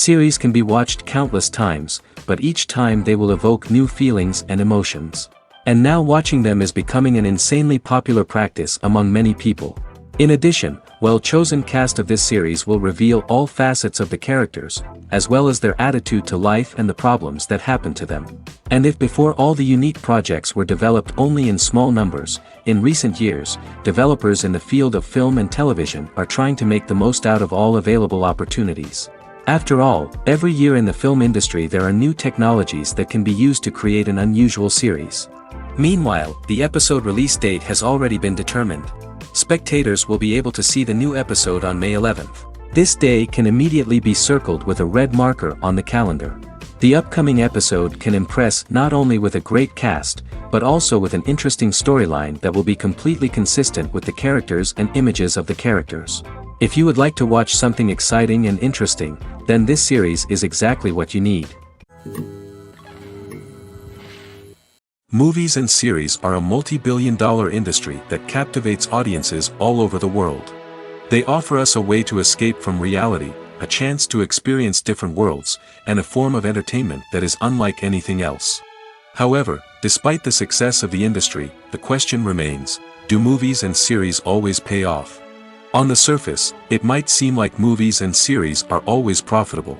Series can be watched countless times, but each time they will evoke new feelings and emotions. And now watching them is becoming an insanely popular practice among many people. In addition, well-chosen cast of this series will reveal all facets of the characters, as well as their attitude to life and the problems that happen to them. And if before all the unique projects were developed only in small numbers, in recent years, developers in the field of film and television are trying to make the most out of all available opportunities. After all, every year in the film industry there are new technologies that can be used to create an unusual series. Meanwhile, the episode release date has already been determined. Spectators will be able to see the new episode on May 11th. This day can immediately be circled with a red marker on the calendar. The upcoming episode can impress not only with a great cast, but also with an interesting storyline that will be completely consistent with the characters and images of the characters. If you would like to watch something exciting and interesting, then this series is exactly what you need. Movies and series are a multi-billion-dollar industry that captivates audiences all over the world. They offer us a way to escape from reality, a chance to experience different worlds, and a form of entertainment that is unlike anything else. However, despite the success of the industry, the question remains, do movies and series always pay off? On the surface, it might seem like movies and series are always profitable.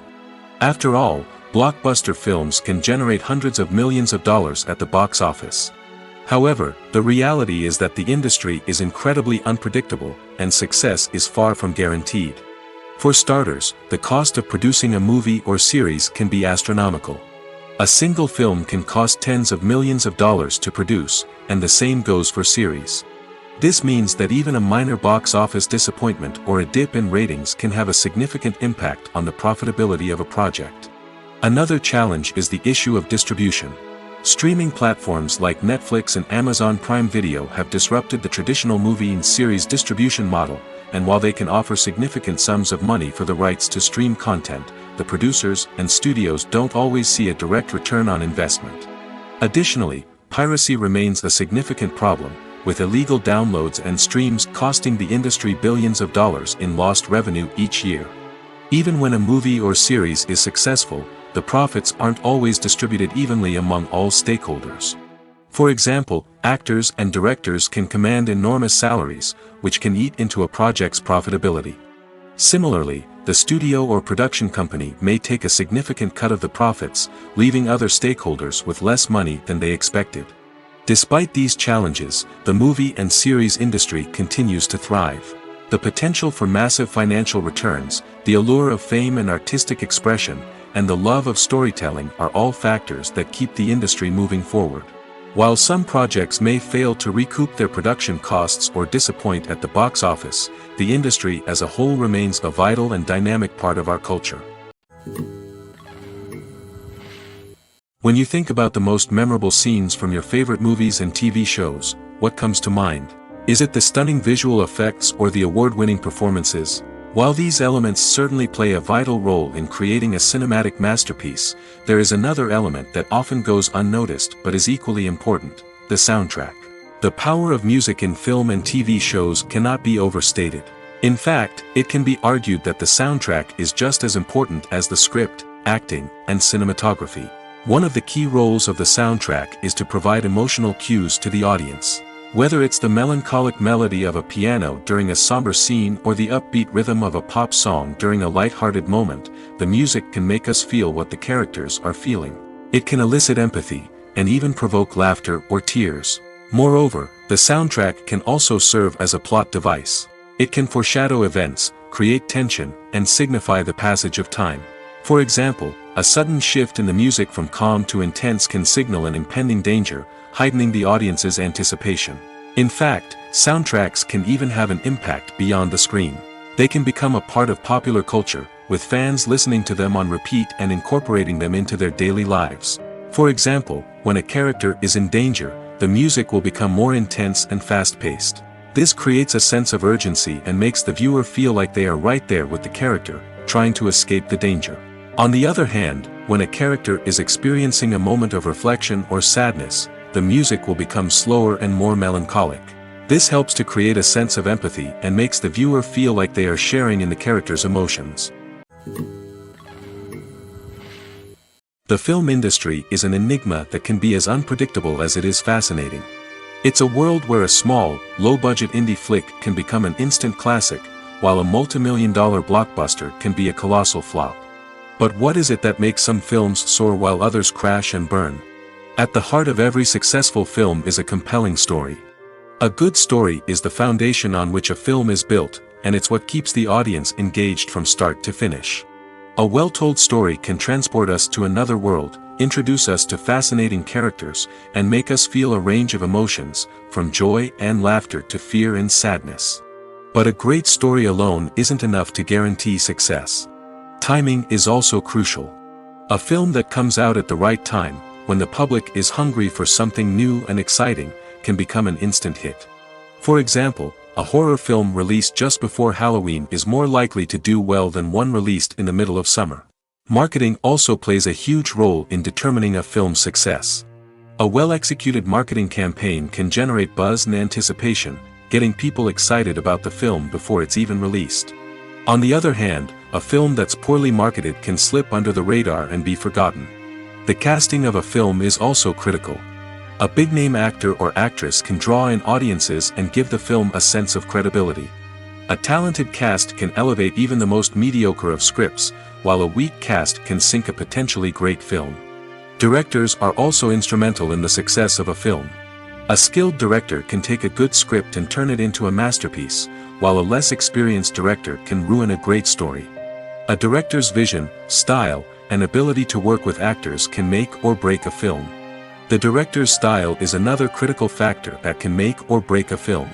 After all, blockbuster films can generate hundreds of millions of dollars at the box office. However, the reality is that the industry is incredibly unpredictable, and success is far from guaranteed. For starters, the cost of producing a movie or series can be astronomical. A single film can cost tens of millions of dollars to produce, and the same goes for series. This means that even a minor box office disappointment or a dip in ratings can have a significant impact on the profitability of a project. Another challenge is the issue of distribution. Streaming platforms like Netflix and Amazon Prime Video have disrupted the traditional movie and series distribution model, and while they can offer significant sums of money for the rights to stream content, the producers and studios don't always see a direct return on investment. Additionally, piracy remains a significant problem, with illegal downloads and streams costing the industry billions of dollars in lost revenue each year. Even when a movie or series is successful, the profits aren't always distributed evenly among all stakeholders. For example, actors and directors can command enormous salaries, which can eat into a project's profitability. Similarly, the studio or production company may take a significant cut of the profits, leaving other stakeholders with less money than they expected. Despite these challenges, the movie and series industry continues to thrive. The potential for massive financial returns, the allure of fame and artistic expression, and the love of storytelling are all factors that keep the industry moving forward. While some projects may fail to recoup their production costs or disappoint at the box office, the industry as a whole remains a vital and dynamic part of our culture. When you think about the most memorable scenes from your favorite movies and TV shows, what comes to mind? Is it the stunning visual effects or the award-winning performances? While these elements certainly play a vital role in creating a cinematic masterpiece, there is another element that often goes unnoticed but is equally important: the soundtrack. The power of music in film and TV shows cannot be overstated. In fact, it can be argued that the soundtrack is just as important as the script, acting, and cinematography. One of the key roles of the soundtrack is to provide emotional cues to the audience. Whether it's the melancholic melody of a piano during a somber scene or the upbeat rhythm of a pop song during a light-hearted moment, the music can make us feel what the characters are feeling. It can elicit empathy, and even provoke laughter or tears. Moreover, the soundtrack can also serve as a plot device. It can foreshadow events, create tension, and signify the passage of time. For example, a sudden shift in the music from calm to intense can signal an impending danger, heightening the audience's anticipation. In fact, soundtracks can even have an impact beyond the screen. They can become a part of popular culture, with fans listening to them on repeat and incorporating them into their daily lives. For example, when a character is in danger, the music will become more intense and fast-paced. This creates a sense of urgency and makes the viewer feel like they are right there with the character, trying to escape the danger. On the other hand, when a character is experiencing a moment of reflection or sadness, the music will become slower and more melancholic. This helps to create a sense of empathy and makes the viewer feel like they are sharing in the character's emotions. The film industry is an enigma that can be as unpredictable as it is fascinating. It's a world where a small, low-budget indie flick can become an instant classic, while a multi-million-dollar blockbuster can be a colossal flop. But what is it that makes some films soar while others crash and burn? At the heart of every successful film is a compelling story. A good story is the foundation on which a film is built, and it's what keeps the audience engaged from start to finish. A well-told story can transport us to another world, introduce us to fascinating characters, and make us feel a range of emotions, from joy and laughter to fear and sadness. But a great story alone isn't enough to guarantee success. Timing is also crucial. A film that comes out at the right time, when the public is hungry for something new and exciting, can become an instant hit. For example, a horror film released just before Halloween is more likely to do well than one released in the middle of summer. Marketing also plays a huge role in determining a film's success. A well-executed marketing campaign can generate buzz and anticipation, getting people excited about the film before it's even released. On the other hand, a film that's poorly marketed can slip under the radar and be forgotten. The casting of a film is also critical. A big-name actor or actress can draw in audiences and give the film a sense of credibility. A talented cast can elevate even the most mediocre of scripts, while a weak cast can sink a potentially great film. Directors are also instrumental in the success of a film. A skilled director can take a good script and turn it into a masterpiece, while a less experienced director can ruin a great story. A director's vision, style, and ability to work with actors can make or break a film. The director's style is another critical factor that can make or break a film.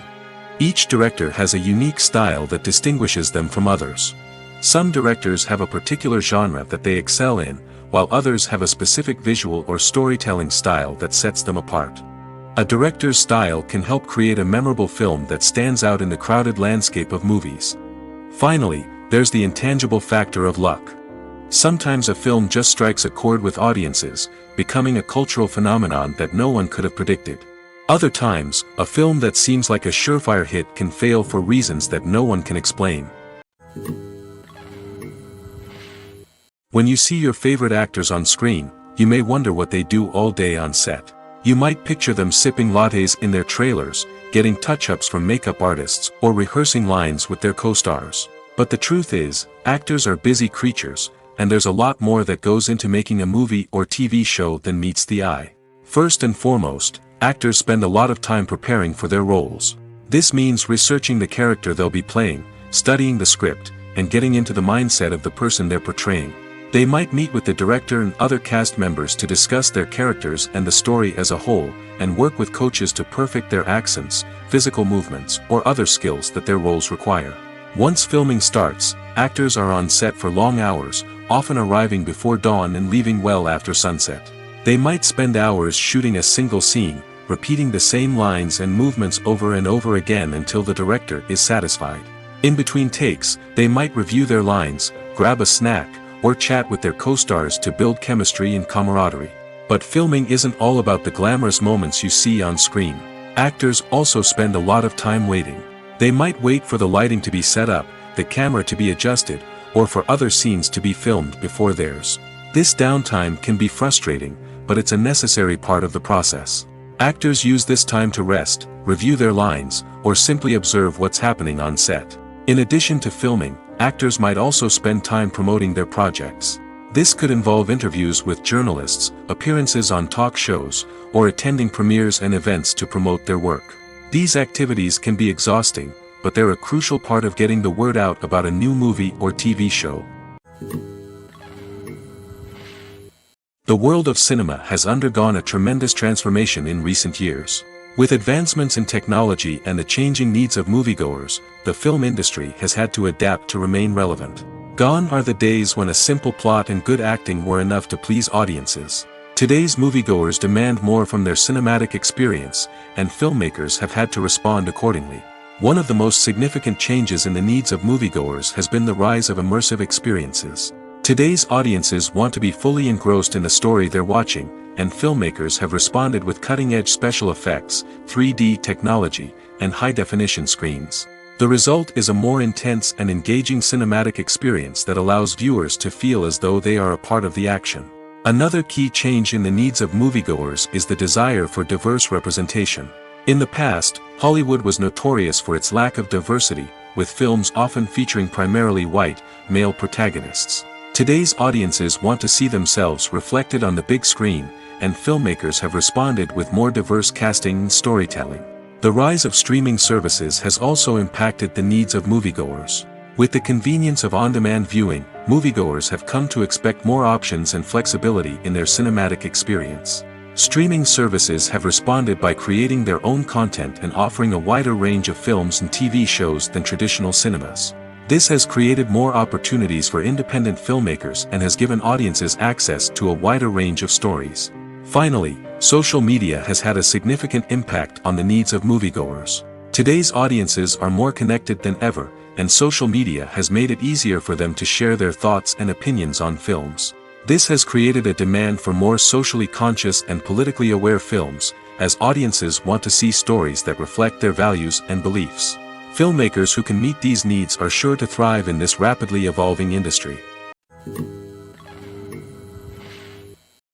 Each director has a unique style that distinguishes them from others. Some directors have a particular genre that they excel in, while others have a specific visual or storytelling style that sets them apart. A director's style can help create a memorable film that stands out in the crowded landscape of movies. Finally, there's the intangible factor of luck. Sometimes a film just strikes a chord with audiences, becoming a cultural phenomenon that no one could have predicted. Other times, a film that seems like a surefire hit can fail for reasons that no one can explain. When you see your favorite actors on screen, you may wonder what they do all day on set. You might picture them sipping lattes in their trailers, getting touch-ups from makeup artists, or rehearsing lines with their co-stars. But the truth is, actors are busy creatures, and there's a lot more that goes into making a movie or TV show than meets the eye. First and foremost, actors spend a lot of time preparing for their roles. This means researching the character they'll be playing, studying the script, and getting into the mindset of the person they're portraying. They might meet with the director and other cast members to discuss their characters and the story as a whole, and work with coaches to perfect their accents, physical movements, or other skills that their roles require. Once filming starts, actors are on set for long hours, often arriving before dawn and leaving well after sunset. They might spend hours shooting a single scene, repeating the same lines and movements over and over again until the director is satisfied. In between takes, they might review their lines, grab a snack, or chat with their co-stars to build chemistry and camaraderie. But filming isn't all about the glamorous moments you see on screen. Actors also spend a lot of time waiting. They might wait for the lighting to be set up, the camera to be adjusted, or for other scenes to be filmed before theirs. This downtime can be frustrating, but it's a necessary part of the process. Actors use this time to rest, review their lines, or simply observe what's happening on set. In addition to filming, actors might also spend time promoting their projects. This could involve interviews with journalists, appearances on talk shows, or attending premieres and events to promote their work. These activities can be exhausting, but they're a crucial part of getting the word out about a new movie or TV show. The world of cinema has undergone a tremendous transformation in recent years. With advancements in technology and the changing needs of moviegoers, the film industry has had to adapt to remain relevant. Gone are the days when a simple plot and good acting were enough to please audiences. Today's moviegoers demand more from their cinematic experience, and filmmakers have had to respond accordingly. One of the most significant changes in the needs of moviegoers has been the rise of immersive experiences. Today's audiences want to be fully engrossed in the story they're watching, and filmmakers have responded with cutting-edge special effects, 3D technology, and high-definition screens. The result is a more intense and engaging cinematic experience that allows viewers to feel as though they are a part of the action. Another key change in the needs of moviegoers is the desire for diverse representation. In the past, Hollywood was notorious for its lack of diversity, with films often featuring primarily white, male protagonists. Today's audiences want to see themselves reflected on the big screen, and filmmakers have responded with more diverse casting and storytelling. The rise of streaming services has also impacted the needs of moviegoers. With the convenience of on-demand viewing, moviegoers have come to expect more options and flexibility in their cinematic experience. Streaming services have responded by creating their own content and offering a wider range of films and TV shows than traditional cinemas. This has created more opportunities for independent filmmakers and has given audiences access to a wider range of stories. Finally, social media has had a significant impact on the needs of moviegoers. Today's audiences are more connected than ever, and social media has made it easier for them to share their thoughts and opinions on films. This has created a demand for more socially conscious and politically aware films, as audiences want to see stories that reflect their values and beliefs. Filmmakers who can meet these needs are sure to thrive in this rapidly evolving industry.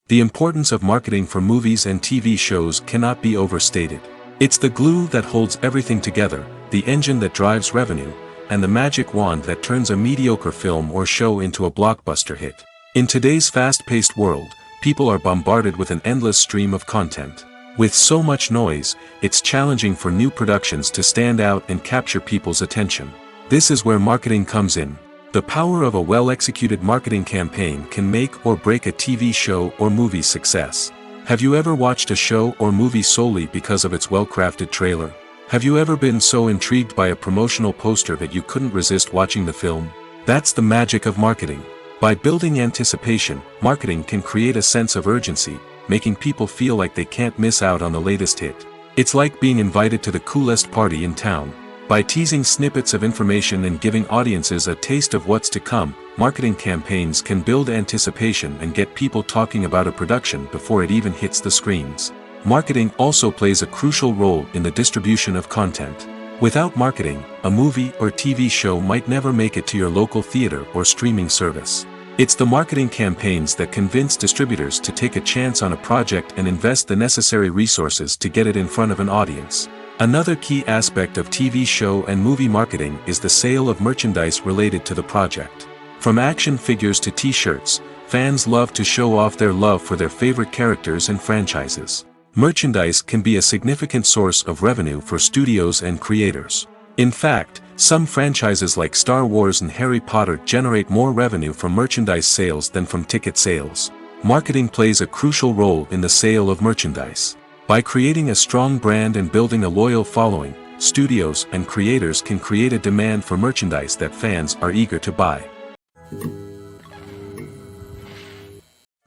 The importance of marketing for movies and TV shows cannot be overstated. It's the glue that holds everything together, the engine that drives revenue, and the magic wand that turns a mediocre film or show into a blockbuster hit. In today's fast-paced world, people are bombarded with an endless stream of content. With so much noise, it's challenging for new productions to stand out and capture people's attention. This is where marketing comes in. The power of a well-executed marketing campaign can make or break a TV show or movie's success. Have you ever watched a show or movie solely because of its well-crafted trailer? Have you ever been so intrigued by a promotional poster that you couldn't resist watching the film? That's the magic of marketing. By building anticipation, marketing can create a sense of urgency, making people feel like they can't miss out on the latest hit. It's like being invited to the coolest party in town. By teasing snippets of information and giving audiences a taste of what's to come, marketing campaigns can build anticipation and get people talking about a production before it even hits the screens. Marketing also plays a crucial role in the distribution of content. Without marketing, a movie or TV show might never make it to your local theater or streaming service. It's the marketing campaigns that convince distributors to take a chance on a project and invest the necessary resources to get it in front of an audience. Another key aspect of TV show and movie marketing is the sale of merchandise related to the project. From action figures to t-shirts, fans love to show off their love for their favorite characters and franchises. Merchandise can be a significant source of revenue for studios and creators. In fact, some franchises like Star Wars and Harry Potter generate more revenue from merchandise sales than from ticket sales. Marketing plays a crucial role in the sale of merchandise. By creating a strong brand and building a loyal following, studios and creators can create a demand for merchandise that fans are eager to buy.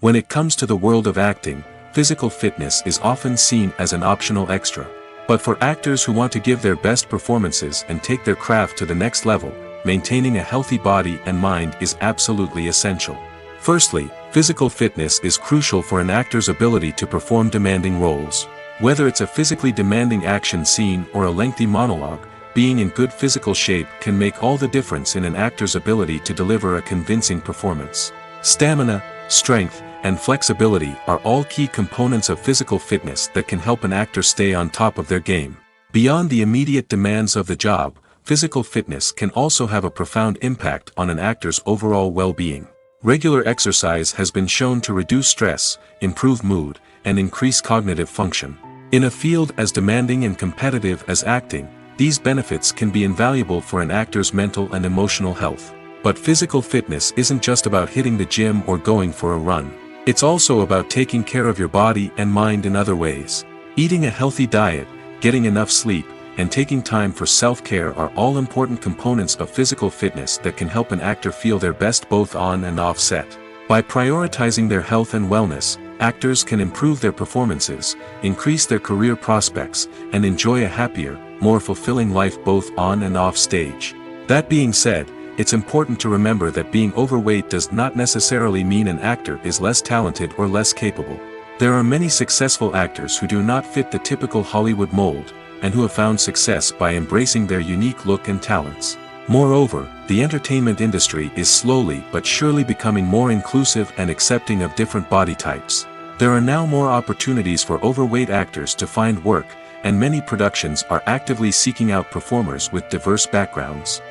When it comes to the world of acting, physical fitness is often seen as an optional extra. But for actors who want to give their best performances and take their craft to the next level, maintaining a healthy body and mind is absolutely essential. Firstly, physical fitness is crucial for an actor's ability to perform demanding roles. Whether it's a physically demanding action scene or a lengthy monologue, being in good physical shape can make all the difference in an actor's ability to deliver a convincing performance. Stamina, strength, and flexibility are all key components of physical fitness that can help an actor stay on top of their game. Beyond the immediate demands of the job, physical fitness can also have a profound impact on an actor's overall well-being. Regular exercise has been shown to reduce stress, improve mood, and increase cognitive function. In a field as demanding and competitive as acting, these benefits can be invaluable for an actor's mental and emotional health. But physical fitness isn't just about hitting the gym or going for a run. It's also about taking care of your body and mind in other ways. Eating a healthy diet, getting enough sleep, and taking time for self-care are all important components of physical fitness that can help an actor feel their best both on and off set. By prioritizing their health and wellness, actors can improve their performances, increase their career prospects, and enjoy a happier, more fulfilling life both on and off stage. That being said, it's important to remember that being overweight does not necessarily mean an actor is less talented or less capable. There are many successful actors who do not fit the typical Hollywood mold, and who have found success by embracing their unique look and talents. Moreover, the entertainment industry is slowly but surely becoming more inclusive and accepting of different body types. There are now more opportunities for overweight actors to find work, and many productions are actively seeking out performers with diverse backgrounds.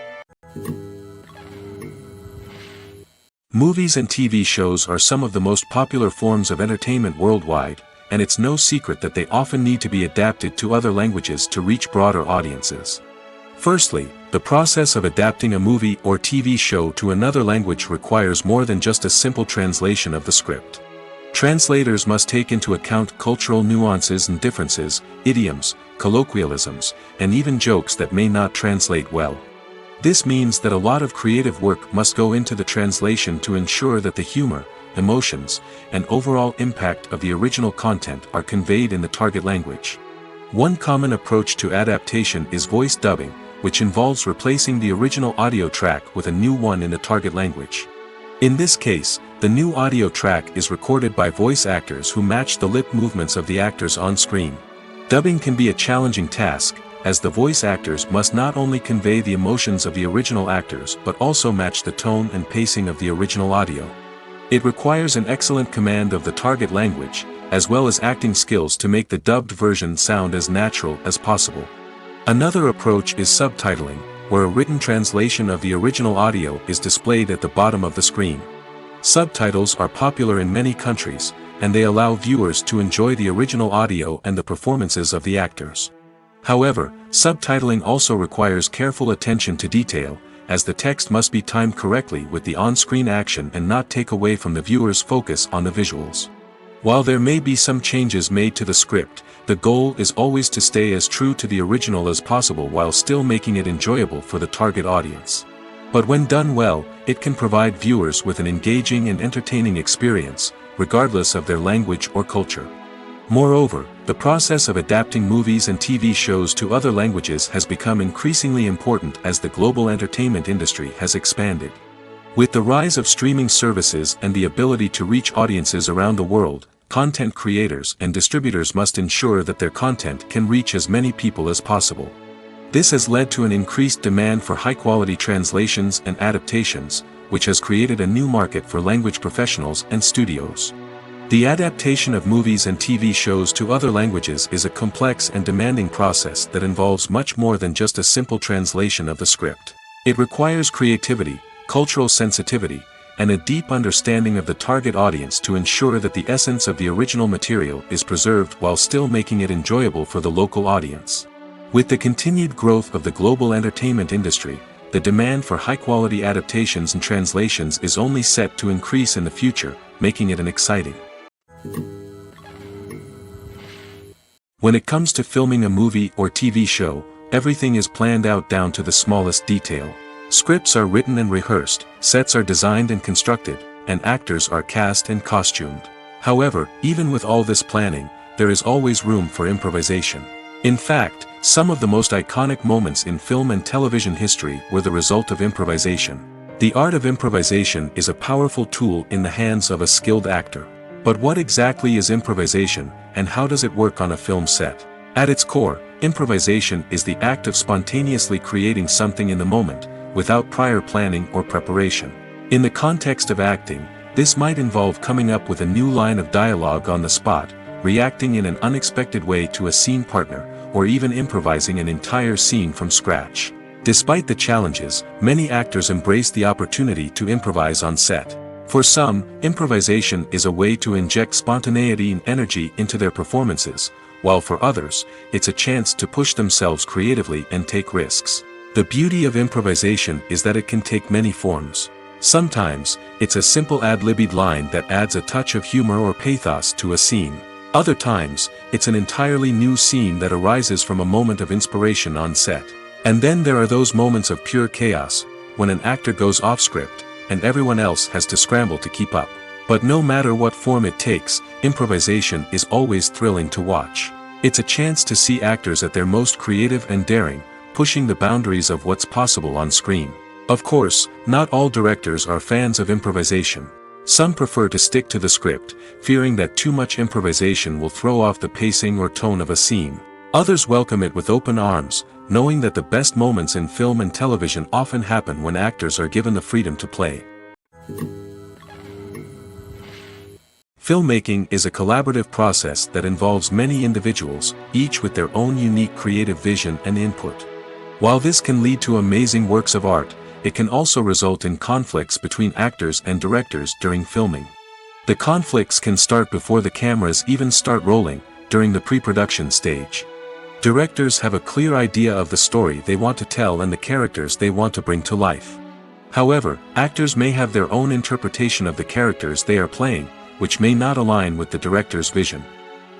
Movies and TV shows are some of the most popular forms of entertainment worldwide, and it's no secret that they often need to be adapted to other languages to reach broader audiences. Firstly, the process of adapting a movie or TV show to another language requires more than just a simple translation of the script. Translators must take into account cultural nuances and differences, idioms, colloquialisms, and even jokes that may not translate well. This means that a lot of creative work must go into the translation to ensure that the humor, emotions, and overall impact of the original content are conveyed in the target language. One common approach to adaptation is voice dubbing, which involves replacing the original audio track with a new one in the target language. In this case, the new audio track is recorded by voice actors who match the lip movements of the actors on screen. Dubbing can be a challenging task, as the voice actors must not only convey the emotions of the original actors but also match the tone and pacing of the original audio. It requires an excellent command of the target language, as well as acting skills to make the dubbed version sound as natural as possible. Another approach is subtitling, where a written translation of the original audio is displayed at the bottom of the screen. Subtitles are popular in many countries, and they allow viewers to enjoy the original audio and the performances of the actors. However, subtitling also requires careful attention to detail, as the text must be timed correctly with the on-screen action and not take away from the viewer's focus on the visuals. While there may be some changes made to the script, the goal is always to stay as true to the original as possible while still making it enjoyable for the target audience. But when done well, it can provide viewers with an engaging and entertaining experience, regardless of their language or culture. Moreover, the process of adapting movies and TV shows to other languages has become increasingly important as the global entertainment industry has expanded. With the rise of streaming services and the ability to reach audiences around the world, content creators and distributors must ensure that their content can reach as many people as possible. This has led to an increased demand for high-quality translations and adaptations, which has created a new market for language professionals and studios. The adaptation of movies and TV shows to other languages is a complex and demanding process that involves much more than just a simple translation of the script. It requires creativity, cultural sensitivity, and a deep understanding of the target audience to ensure that the essence of the original material is preserved while still making it enjoyable for the local audience. With the continued growth of the global entertainment industry, the demand for high-quality adaptations and translations is only set to increase in the future, making it an exciting. When it comes to filming a movie or TV show, everything is planned out down to the smallest detail. Scripts are written and rehearsed, sets are designed and constructed, and actors are cast and costumed. However, even with all this planning, there is always room for improvisation. In fact, some of the most iconic moments in film and television history were the result of improvisation. The art of improvisation is a powerful tool in the hands of a skilled actor. But what exactly is improvisation, and how does it work on a film set? At its core, improvisation is the act of spontaneously creating something in the moment, without prior planning or preparation. In the context of acting, this might involve coming up with a new line of dialogue on the spot, reacting in an unexpected way to a scene partner, or even improvising an entire scene from scratch. Despite the challenges, many actors embrace the opportunity to improvise on set. For some, improvisation is a way to inject spontaneity and energy into their performances, while for others, it's a chance to push themselves creatively and take risks. The beauty of improvisation is that it can take many forms. Sometimes, it's a simple ad-libbed line that adds a touch of humor or pathos to a scene. Other times, it's an entirely new scene that arises from a moment of inspiration on set. And then there are those moments of pure chaos, when an actor goes off script, and everyone else has to scramble to keep up. But no matter what form it takes, improvisation is always thrilling to watch. It's a chance to see actors at their most creative and daring, pushing the boundaries of what's possible on screen. Of course, not all directors are fans of improvisation. Some prefer to stick to the script, fearing that too much improvisation will throw off the pacing or tone of a scene. Others welcome it with open arms, knowing that the best moments in film and television often happen when actors are given the freedom to play. Filmmaking is a collaborative process that involves many individuals, each with their own unique creative vision and input. While this can lead to amazing works of art, it can also result in conflicts between actors and directors during filming. The conflicts can start before the cameras even start rolling, during the pre-production stage. Directors have a clear idea of the story they want to tell and the characters they want to bring to life. However, actors may have their own interpretation of the characters they are playing, which may not align with the director's vision.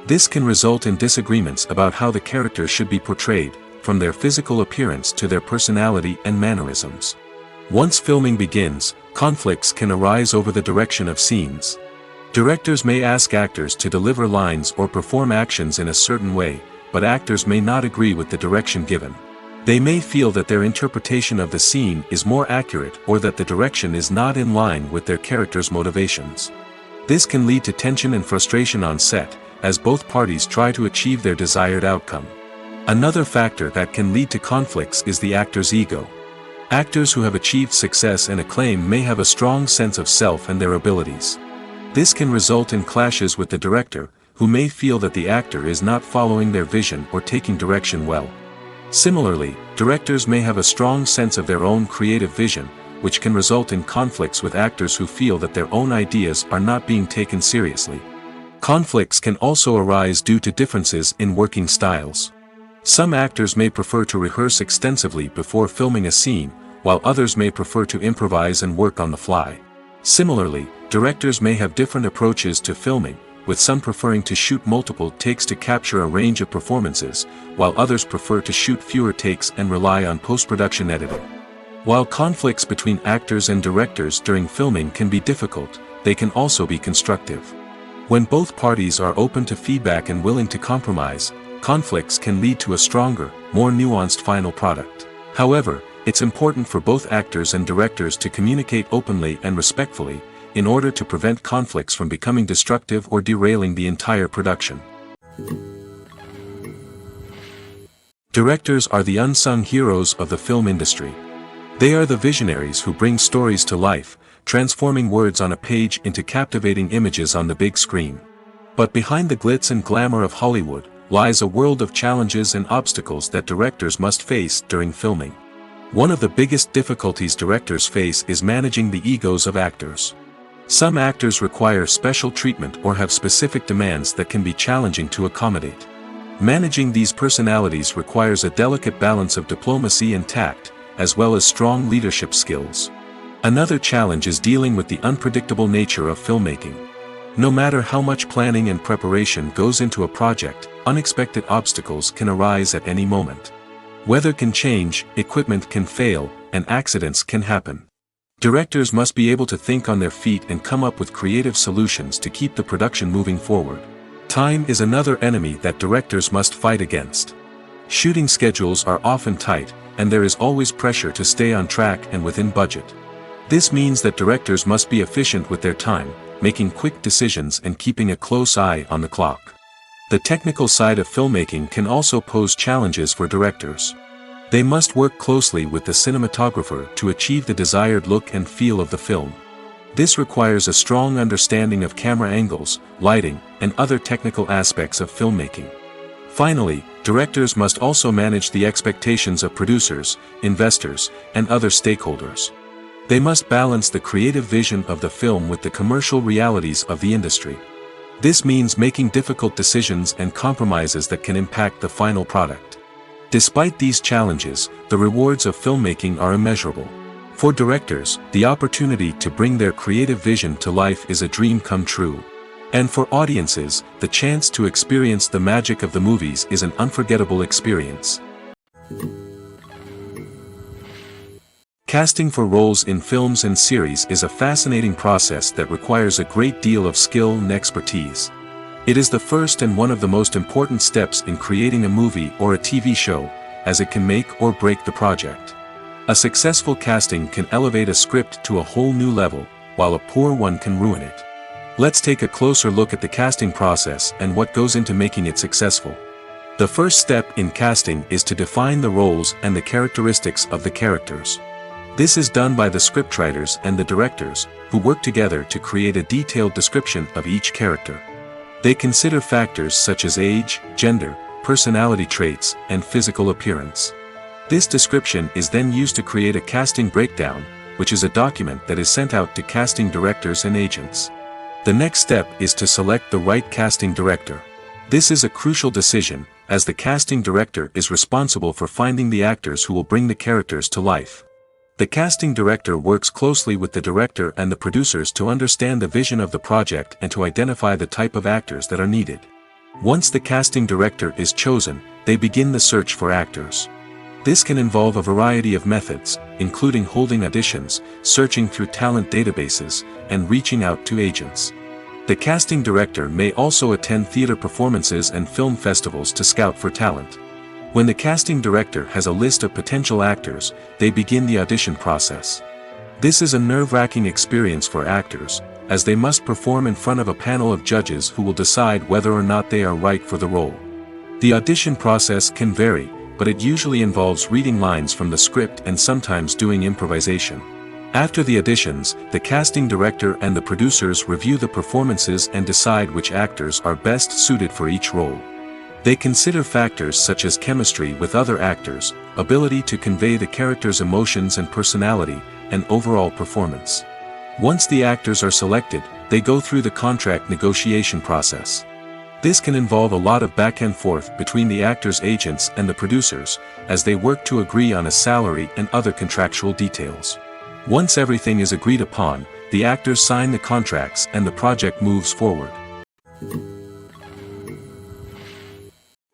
This can result in disagreements about how the characters should be portrayed, from their physical appearance to their personality and mannerisms. Once filming begins, conflicts can arise over the direction of scenes. Directors may ask actors to deliver lines or perform actions in a certain way, but actors may not agree with the direction given. They may feel that their interpretation of the scene is more accurate or that the direction is not in line with their character's motivations. This can lead to tension and frustration on set, as both parties try to achieve their desired outcome. Another factor that can lead to conflicts is the actor's ego. Actors who have achieved success and acclaim may have a strong sense of self and their abilities. This can result in clashes with the director, who may feel that the actor is not following their vision or taking direction well. Similarly, directors may have a strong sense of their own creative vision, which can result in conflicts with actors who feel that their own ideas are not being taken seriously. Conflicts can also arise due to differences in working styles. Some actors may prefer to rehearse extensively before filming a scene, while others may prefer to improvise and work on the fly. Similarly, directors may have different approaches to filming, with some preferring to shoot multiple takes to capture a range of performances, while others prefer to shoot fewer takes and rely on post-production editing. While conflicts between actors and directors during filming can be difficult, they can also be constructive. When both parties are open to feedback and willing to compromise, conflicts can lead to a stronger, more nuanced final product. However, it's important for both actors and directors to communicate openly and respectfully, in order to prevent conflicts from becoming destructive or derailing the entire production. Directors are the unsung heroes of the film industry. They are the visionaries who bring stories to life, transforming words on a page into captivating images on the big screen. But behind the glitz and glamour of Hollywood, lies a world of challenges and obstacles that directors must face during filming. One of the biggest difficulties directors face is managing the egos of actors. Some actors require special treatment or have specific demands that can be challenging to accommodate. Managing these personalities requires a delicate balance of diplomacy and tact, as well as strong leadership skills. Another challenge is dealing with the unpredictable nature of filmmaking. No matter how much planning and preparation goes into a project, unexpected obstacles can arise at any moment. Weather can change, equipment can fail, and accidents can happen. Directors must be able to think on their feet and come up with creative solutions to keep the production moving forward. Time is another enemy that directors must fight against. Shooting schedules are often tight, and there is always pressure to stay on track and within budget. This means that directors must be efficient with their time, making quick decisions and keeping a close eye on the clock. The technical side of filmmaking can also pose challenges for directors. They must work closely with the cinematographer to achieve the desired look and feel of the film. This requires a strong understanding of camera angles, lighting, and other technical aspects of filmmaking. Finally, directors must also manage the expectations of producers, investors, and other stakeholders. They must balance the creative vision of the film with the commercial realities of the industry. This means making difficult decisions and compromises that can impact the final product. Despite these challenges, the rewards of filmmaking are immeasurable. For directors, the opportunity to bring their creative vision to life is a dream come true. And for audiences, the chance to experience the magic of the movies is an unforgettable experience. Casting for roles in films and series is a fascinating process that requires a great deal of skill and expertise. It is the first and one of the most important steps in creating a movie or a TV show, as it can make or break the project. A successful casting can elevate a script to a whole new level, while a poor one can ruin it. Let's take a closer look at the casting process and what goes into making it successful. The first step in casting is to define the roles and the characteristics of the characters. This is done by the scriptwriters and the directors, who work together to create a detailed description of each character. They consider factors such as age, gender, personality traits, and physical appearance. This description is then used to create a casting breakdown, which is a document that is sent out to casting directors and agents. The next step is to select the right casting director. This is a crucial decision, as the casting director is responsible for finding the actors who will bring the characters to life. The casting director works closely with the director and the producers to understand the vision of the project and to identify the type of actors that are needed. Once the casting director is chosen, they begin the search for actors. This can involve a variety of methods, including holding auditions, searching through talent databases, and reaching out to agents. The casting director may also attend theater performances and film festivals to scout for talent. When the casting director has a list of potential actors, they begin the audition process. This is a nerve-wracking experience for actors, as they must perform in front of a panel of judges who will decide whether or not they are right for the role. The audition process can vary, but it usually involves reading lines from the script and sometimes doing improvisation. After the auditions, the casting director and the producers review the performances and decide which actors are best suited for each role. They consider factors such as chemistry with other actors, ability to convey the character's emotions and personality, and overall performance. Once the actors are selected, they go through the contract negotiation process. This can involve a lot of back and forth between the actors' agents and the producers, as they work to agree on a salary and other contractual details. Once everything is agreed upon, the actors sign the contracts and the project moves forward.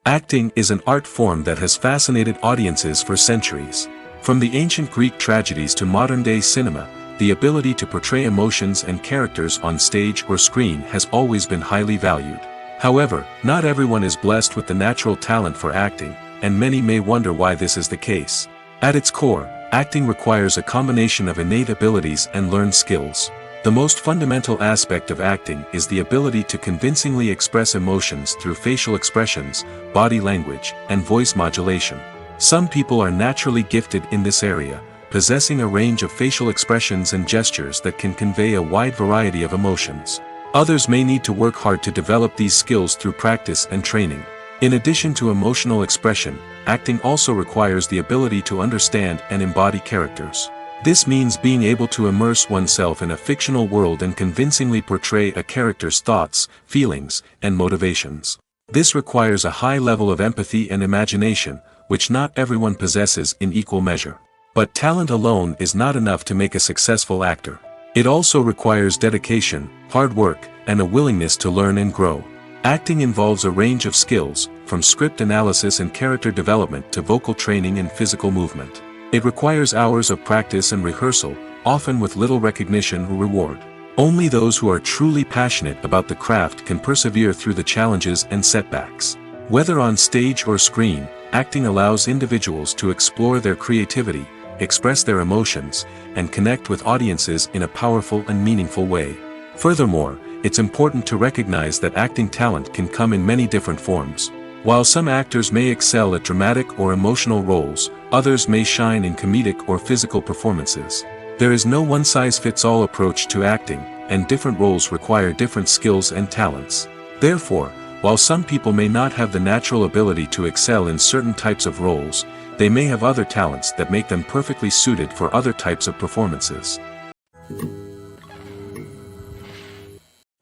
Acting is an art form that has fascinated audiences for centuries. From the ancient Greek tragedies to modern-day cinema, the ability to portray emotions and characters on stage or screen has always been highly valued. However, not everyone is blessed with the natural talent for acting, and many may wonder why this is the case. At its core, acting requires a combination of innate abilities and learned skills. The most fundamental aspect of acting is the ability to convincingly express emotions through facial expressions, body language, and voice modulation. Some people are naturally gifted in this area, possessing a range of facial expressions and gestures that can convey a wide variety of emotions. Others may need to work hard to develop these skills through practice and training. In addition to emotional expression, acting also requires the ability to understand and embody characters. This means being able to immerse oneself in a fictional world and convincingly portray a character's thoughts, feelings, and motivations. This requires a high level of empathy and imagination, which not everyone possesses in equal measure. But talent alone is not enough to make a successful actor. It also requires dedication, hard work, and a willingness to learn and grow. Acting involves a range of skills, from script analysis and character development to vocal training and physical movement. It requires hours of practice and rehearsal, often with little recognition or reward. Only those who are truly passionate about the craft can persevere through the challenges and setbacks. Whether on stage or screen, acting allows individuals to explore their creativity, express their emotions, and connect with audiences in a powerful and meaningful way. Furthermore, it's important to recognize that acting talent can come in many different forms. While some actors may excel at dramatic or emotional roles, others may shine in comedic or physical performances. There is no one-size-fits-all approach to acting, and different roles require different skills and talents. Therefore, while some people may not have the natural ability to excel in certain types of roles, they may have other talents that make them perfectly suited for other types of performances.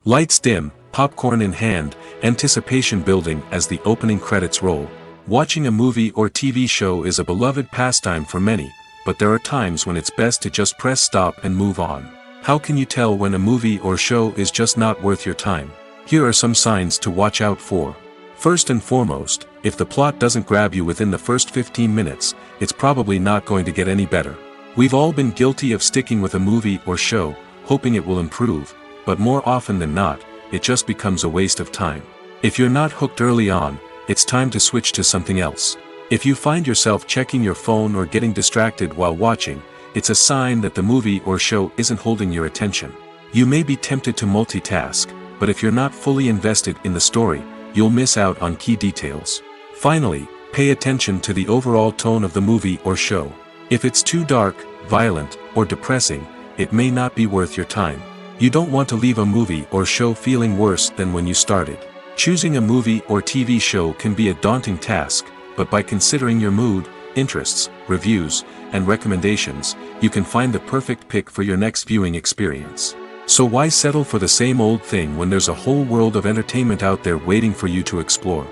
Lights dim, popcorn in hand, anticipation building as the opening credits roll. Watching a movie or TV show is a beloved pastime for many, but there are times when it's best to just press stop and move on. How can you tell when a movie or show is just not worth your time? Here are some signs to watch out for. First and foremost, if the plot doesn't grab you within the first 15 minutes, it's probably not going to get any better. We've all been guilty of sticking with a movie or show, hoping it will improve, but more often than not, it just becomes a waste of time. If you're not hooked early on, it's time to switch to something else. If you find yourself checking your phone or getting distracted while watching, it's a sign that the movie or show isn't holding your attention. You may be tempted to multitask, but if you're not fully invested in the story, you'll miss out on key details. Finally, pay attention to the overall tone of the movie or show. If it's too dark, violent, or depressing, it may not be worth your time. You don't want to leave a movie or show feeling worse than when you started. Choosing a movie or TV show can be a daunting task, but by considering your mood, interests, reviews, and recommendations, you can find the perfect pick for your next viewing experience. So why settle for the same old thing when there's a whole world of entertainment out there waiting for you to explore?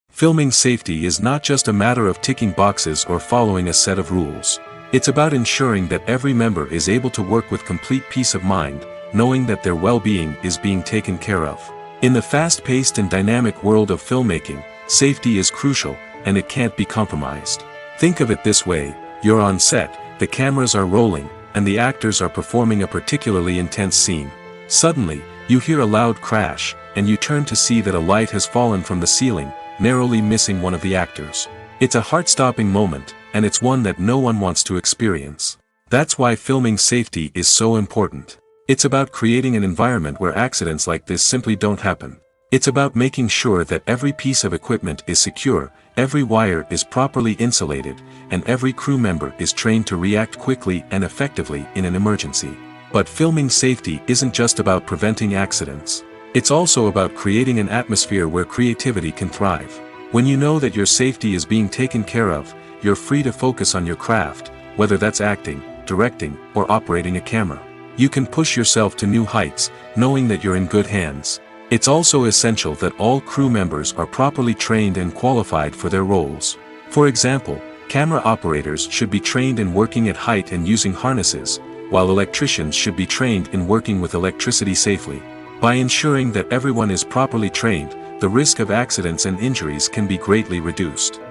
Filming safety is not just a matter of ticking boxes or following a set of rules. It's about ensuring that every member is able to work with complete peace of mind, knowing that their well-being is being taken care of. In the fast-paced and dynamic world of filmmaking, safety is crucial, and it can't be compromised. Think of it this way: you're on set, the cameras are rolling, and the actors are performing a particularly intense scene. Suddenly, you hear a loud crash, and you turn to see that a light has fallen from the ceiling, narrowly missing one of the actors. It's a heart-stopping moment, and it's one that no one wants to experience. That's why filming safety is so important. It's about creating an environment where accidents like this simply don't happen. It's about making sure that every piece of equipment is secure, every wire is properly insulated, and every crew member is trained to react quickly and effectively in an emergency. But filming safety isn't just about preventing accidents. It's also about creating an atmosphere where creativity can thrive. When you know that your safety is being taken care of, you're free to focus on your craft, whether that's acting, directing, or operating a camera. You can push yourself to new heights, knowing that you're in good hands. It's also essential that all crew members are properly trained and qualified for their roles. For example, camera operators should be trained in working at height and using harnesses, while electricians should be trained in working with electricity safely. By ensuring that everyone is properly trained, the risk of accidents and injuries can be greatly reduced.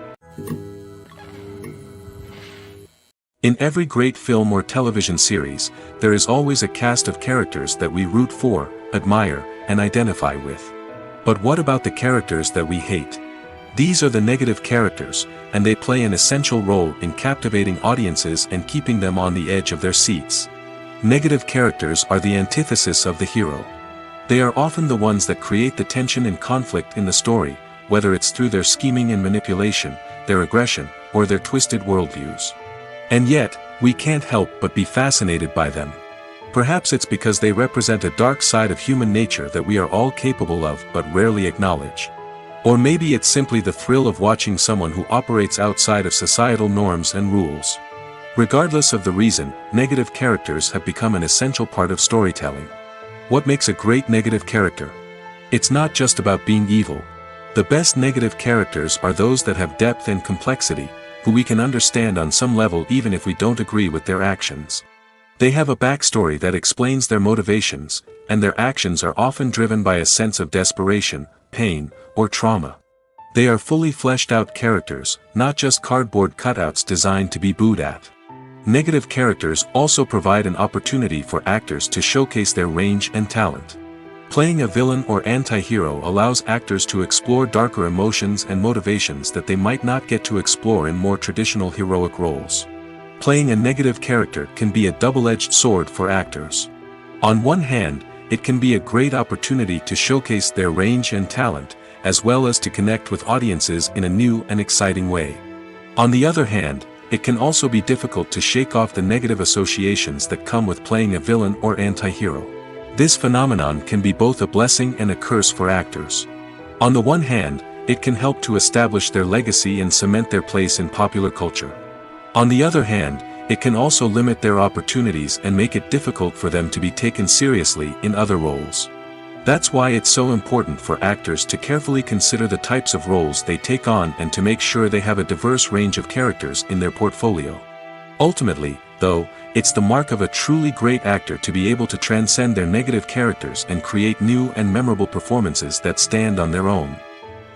In every great film or television series, there is always a cast of characters that we root for, admire, and identify with. But what about the characters that we hate? These are the negative characters, and they play an essential role in captivating audiences and keeping them on the edge of their seats. Negative characters are the antithesis of the hero. They are often the ones that create the tension and conflict in the story, whether it's through their scheming and manipulation, their aggression, or their twisted worldviews. And yet, we can't help but be fascinated by them. Perhaps it's because they represent a dark side of human nature that we are all capable of but rarely acknowledge. Or maybe it's simply the thrill of watching someone who operates outside of societal norms and rules. Regardless of the reason, negative characters have become an essential part of storytelling. What makes a great negative character? It's not just about being evil. The best negative characters are those that have depth and complexity, who we can understand on some level even if we don't agree with their actions. They have a backstory that explains their motivations, and their actions are often driven by a sense of desperation, pain, or trauma. They are fully fleshed out characters, not just cardboard cutouts designed to be booed at. Negative characters also provide an opportunity for actors to showcase their range and talent. Playing a villain or anti-hero allows actors to explore darker emotions and motivations that they might not get to explore in more traditional heroic roles. Playing a negative character can be a double-edged sword for actors. On one hand, it can be a great opportunity to showcase their range and talent, as well as to connect with audiences in a new and exciting way. On the other hand, it can also be difficult to shake off the negative associations that come with playing a villain or anti-hero. This phenomenon can be both a blessing and a curse for actors. On the one hand, it can help to establish their legacy and cement their place in popular culture. On the other hand, it can also limit their opportunities and make it difficult for them to be taken seriously in other roles. That's why it's so important for actors to carefully consider the types of roles they take on and to make sure they have a diverse range of characters in their portfolio. Ultimately, though, it's the mark of a truly great actor to be able to transcend their negative characters and create new and memorable performances that stand on their own.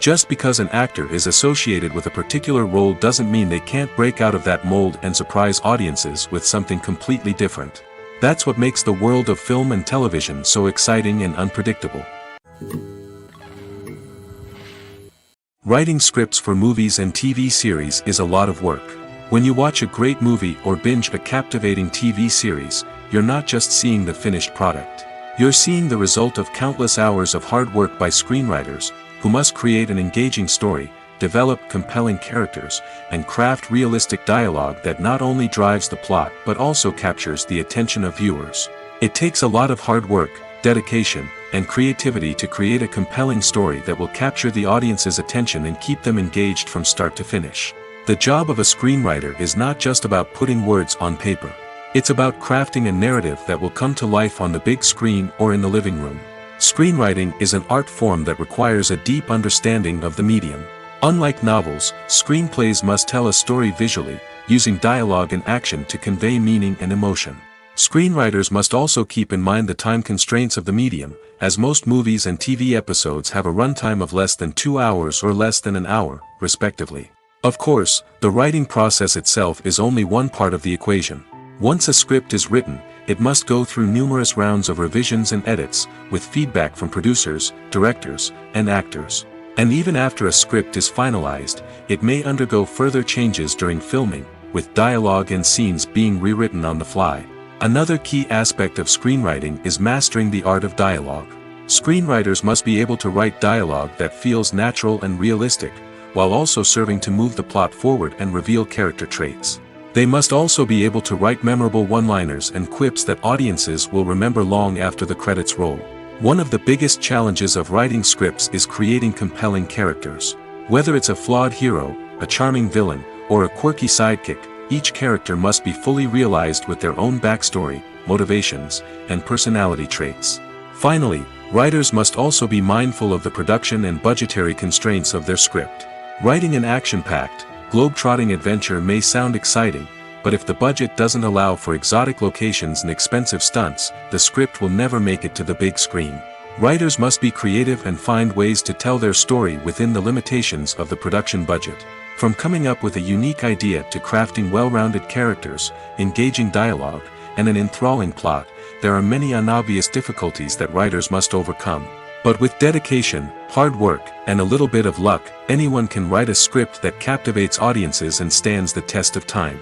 Just because an actor is associated with a particular role doesn't mean they can't break out of that mold and surprise audiences with something completely different. That's what makes the world of film and television so exciting and unpredictable. Writing scripts for movies and TV series is a lot of work. When you watch a great movie or binge a captivating TV series, you're not just seeing the finished product. You're seeing the result of countless hours of hard work by screenwriters, who must create an engaging story, develop compelling characters, and craft realistic dialogue that not only drives the plot but also captures the attention of viewers. It takes a lot of hard work, dedication, and creativity to create a compelling story that will capture the audience's attention and keep them engaged from start to finish. The job of a screenwriter is not just about putting words on paper. It's about crafting a narrative that will come to life on the big screen or in the living room. Screenwriting is an art form that requires a deep understanding of the medium. Unlike novels, screenplays must tell a story visually, using dialogue and action to convey meaning and emotion. Screenwriters must also keep in mind the time constraints of the medium, as most movies and TV episodes have a runtime of less than 2 hours or less than an hour, respectively. Of course, the writing process itself is only one part of the equation. Once a script is written, it must go through numerous rounds of revisions and edits, with feedback from producers, directors, and actors. And even after a script is finalized, it may undergo further changes during filming, with dialogue and scenes being rewritten on the fly. Another key aspect of screenwriting is mastering the art of dialogue. Screenwriters must be able to write dialogue that feels natural and realistic, while also serving to move the plot forward and reveal character traits. They must also be able to write memorable one-liners and quips that audiences will remember long after the credits roll. One of the biggest challenges of writing scripts is creating compelling characters. Whether it's a flawed hero, a charming villain, or a quirky sidekick, each character must be fully realized with their own backstory, motivations, and personality traits. Finally, writers must also be mindful of the production and budgetary constraints of their script. Writing an action-packed, globe-trotting adventure may sound exciting, but if the budget doesn't allow for exotic locations and expensive stunts, the script will never make it to the big screen. Writers must be creative and find ways to tell their story within the limitations of the production budget. From coming up with a unique idea to crafting well-rounded characters, engaging dialogue, and an enthralling plot, there are many unobvious difficulties that writers must overcome. But with dedication, hard work, and a little bit of luck, anyone can write a script that captivates audiences and stands the test of time.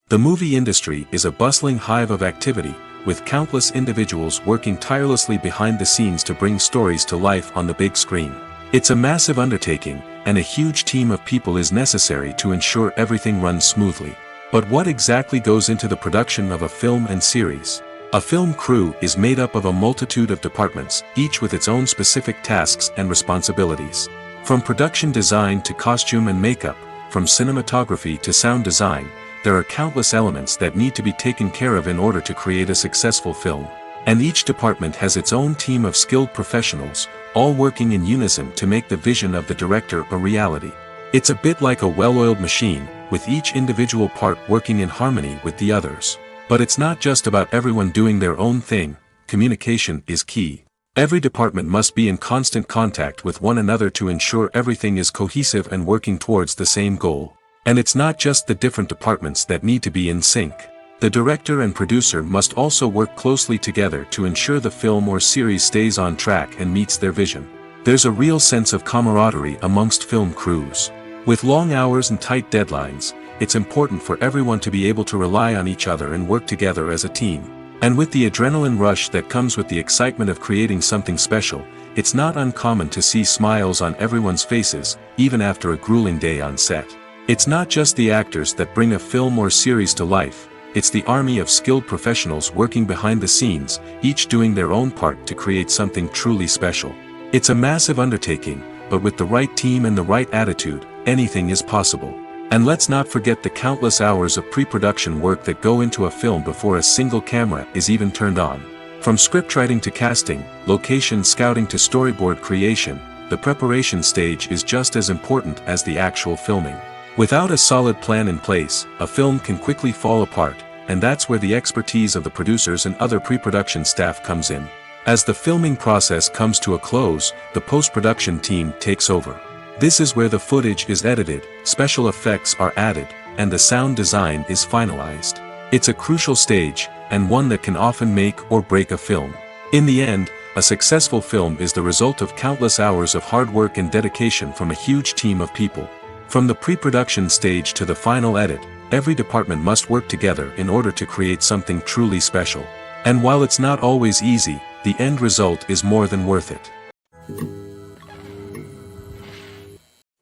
The movie industry is a bustling hive of activity, with countless individuals working tirelessly behind the scenes to bring stories to life on the big screen. It's a massive undertaking, and a huge team of people is necessary to ensure everything runs smoothly. But what exactly goes into the production of a film and series? A film crew is made up of a multitude of departments, each with its own specific tasks and responsibilities. From production design to costume and makeup, from cinematography to sound design, there are countless elements that need to be taken care of in order to create a successful film. And each department has its own team of skilled professionals, all working in unison to make the vision of the director a reality. It's a bit like a well-oiled machine, with each individual part working in harmony with the others. But it's not just about everyone doing their own thing. Communication is key. Every department must be in constant contact with one another to ensure everything is cohesive and working towards the same goal. And it's not just the different departments that need to be in sync. The director and producer must also work closely together to ensure the film or series stays on track and meets their vision. There's a real sense of camaraderie amongst film crews. With long hours and tight deadlines, it's important for everyone to be able to rely on each other and work together as a team. And with the adrenaline rush that comes with the excitement of creating something special, it's not uncommon to see smiles on everyone's faces, even after a grueling day on set. It's not just the actors that bring a film or series to life. It's the army of skilled professionals working behind the scenes, each doing their own part to create something truly special. It's a massive undertaking, but with the right team and the right attitude, anything is possible. And let's not forget the countless hours of pre-production work that go into a film before a single camera is even turned on. From scriptwriting to casting, location scouting to storyboard creation, the preparation stage is just as important as the actual filming. Without a solid plan in place, a film can quickly fall apart, and that's where the expertise of the producers and other pre-production staff comes in. As the filming process comes to a close, the post-production team takes over. This is where the footage is edited, special effects are added, and the sound design is finalized. It's a crucial stage, and one that can often make or break a film. In the end, a successful film is the result of countless hours of hard work and dedication from a huge team of people. From the pre-production stage to the final edit, every department must work together in order to create something truly special. And while it's not always easy, the end result is more than worth it.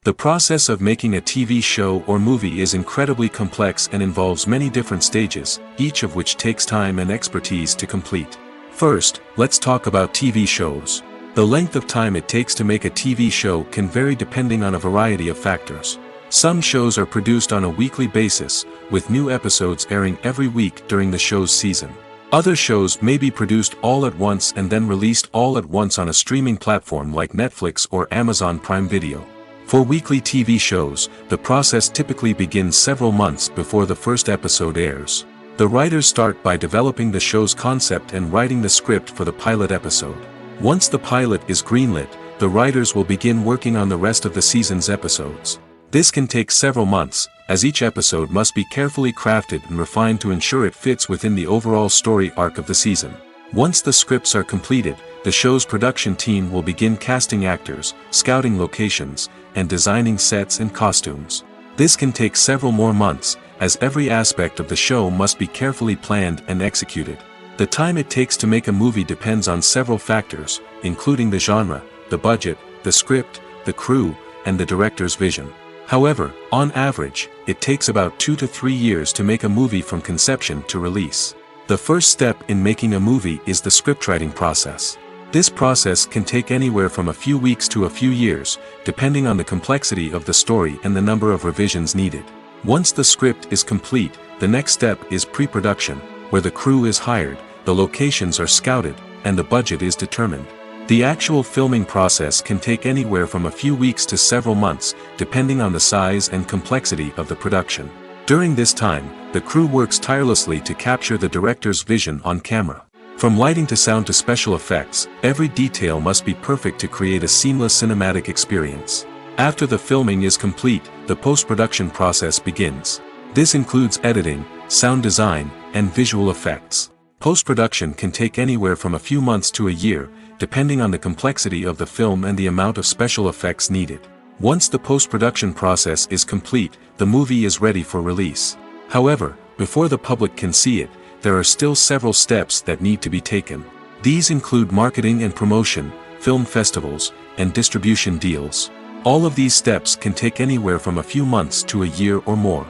The process of making a TV show or movie is incredibly complex and involves many different stages, each of which takes time and expertise to complete. First, let's talk about TV shows. The length of time it takes to make a TV show can vary depending on a variety of factors. Some shows are produced on a weekly basis, with new episodes airing every week during the show's season. Other shows may be produced all at once and then released all at once on a streaming platform like Netflix or Amazon Prime Video. For weekly TV shows, the process typically begins several months before the first episode airs. The writers start by developing the show's concept and writing the script for the pilot episode. Once the pilot is greenlit, the writers will begin working on the rest of the season's episodes. This can take several months, as each episode must be carefully crafted and refined to ensure it fits within the overall story arc of the season. Once the scripts are completed, the show's production team will begin casting actors, scouting locations, and designing sets and costumes. This can take several more months, as every aspect of the show must be carefully planned and executed. The time it takes to make a movie depends on several factors, including the genre, the budget, the script, the crew, and the director's vision. However, on average, it takes about 2 to 3 years to make a movie from conception to release. The first step in making a movie is the scriptwriting process. This process can take anywhere from a few weeks to a few years, depending on the complexity of the story and the number of revisions needed. Once the script is complete, the next step is pre-production, where the crew is hired, the locations are scouted, and the budget is determined. The actual filming process can take anywhere from a few weeks to several months, depending on the size and complexity of the production. During this time, the crew works tirelessly to capture the director's vision on camera. From lighting to sound to special effects, every detail must be perfect to create a seamless cinematic experience. After the filming is complete, the post-production process begins. This includes editing, sound design, and visual effects. Post-production can take anywhere from a few months to a year, depending on the complexity of the film and the amount of special effects needed. Once the post-production process is complete, the movie is ready for release. However, before the public can see it, there are still several steps that need to be taken. These include marketing and promotion, film festivals, and distribution deals. All of these steps can take anywhere from a few months to a year or more.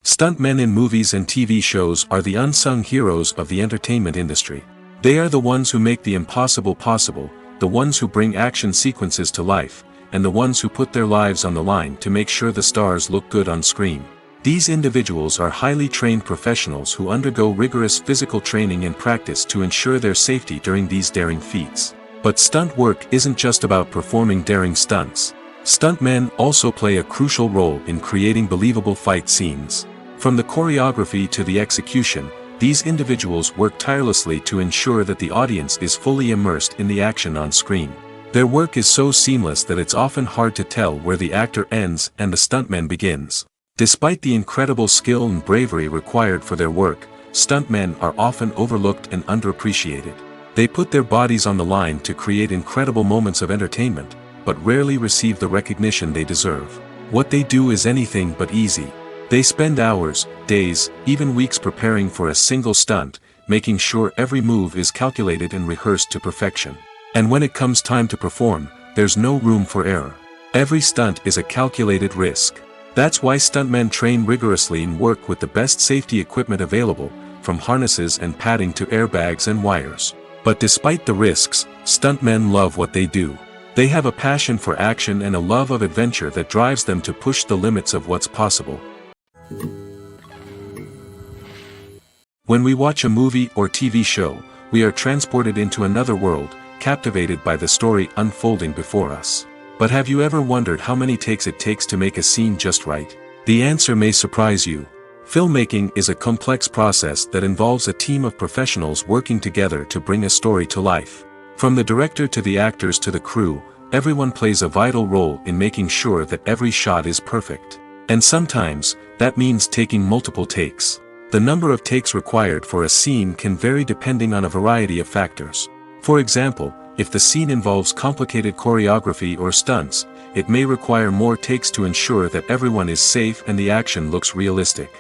Stuntmen in movies and TV shows are the unsung heroes of the entertainment industry. They are the ones who make the impossible possible, the ones who bring action sequences to life, and the ones who put their lives on the line to make sure the stars look good on screen. These individuals are highly trained professionals who undergo rigorous physical training and practice to ensure their safety during these daring feats. But stunt work isn't just about performing daring stunts. Stuntmen also play a crucial role in creating believable fight scenes. From the choreography to the execution, these individuals work tirelessly to ensure that the audience is fully immersed in the action on screen. Their work is so seamless that it's often hard to tell where the actor ends and the stuntman begins. Despite the incredible skill and bravery required for their work, stuntmen are often overlooked and underappreciated. They put their bodies on the line to create incredible moments of entertainment, but rarely receive the recognition they deserve. What they do is anything but easy. They spend hours, days, even weeks preparing for a single stunt, making sure every move is calculated and rehearsed to perfection. And when it comes time to perform, there's no room for error. Every stunt is a calculated risk. That's why stuntmen train rigorously and work with the best safety equipment available, from harnesses and padding to airbags and wires. But despite the risks, stuntmen love what they do. They have a passion for action and a love of adventure that drives them to push the limits of what's possible. When we watch a movie or TV show, we are transported into another world, captivated by the story unfolding before us. But have you ever wondered how many takes it takes to make a scene just right? The answer may surprise you. Filmmaking is a complex process that involves a team of professionals working together to bring a story to life. From the director to the actors to the crew, everyone plays a vital role in making sure that every shot is perfect. And sometimes, that means taking multiple takes. The number of takes required for a scene can vary depending on a variety of factors. For example, if the scene involves complicated choreography or stunts, it may require more takes to ensure that everyone is safe and the action looks realistic.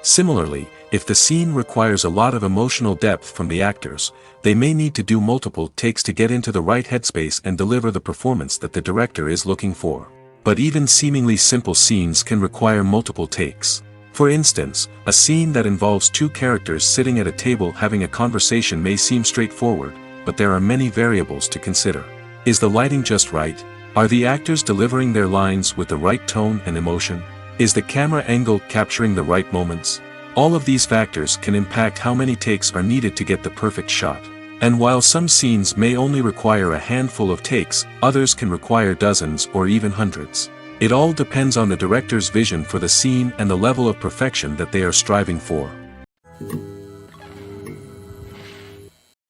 Similarly, if the scene requires a lot of emotional depth from the actors, they may need to do multiple takes to get into the right headspace and deliver the performance that the director is looking for. But even seemingly simple scenes can require multiple takes. For instance, a scene that involves two characters sitting at a table having a conversation may seem straightforward, but there are many variables to consider. Is the lighting just right? Are the actors delivering their lines with the right tone and emotion? Is the camera angle capturing the right moments? All of these factors can impact how many takes are needed to get the perfect shot. And while some scenes may only require a handful of takes, others can require dozens or even hundreds. It all depends on the director's vision for the scene and the level of perfection that they are striving for.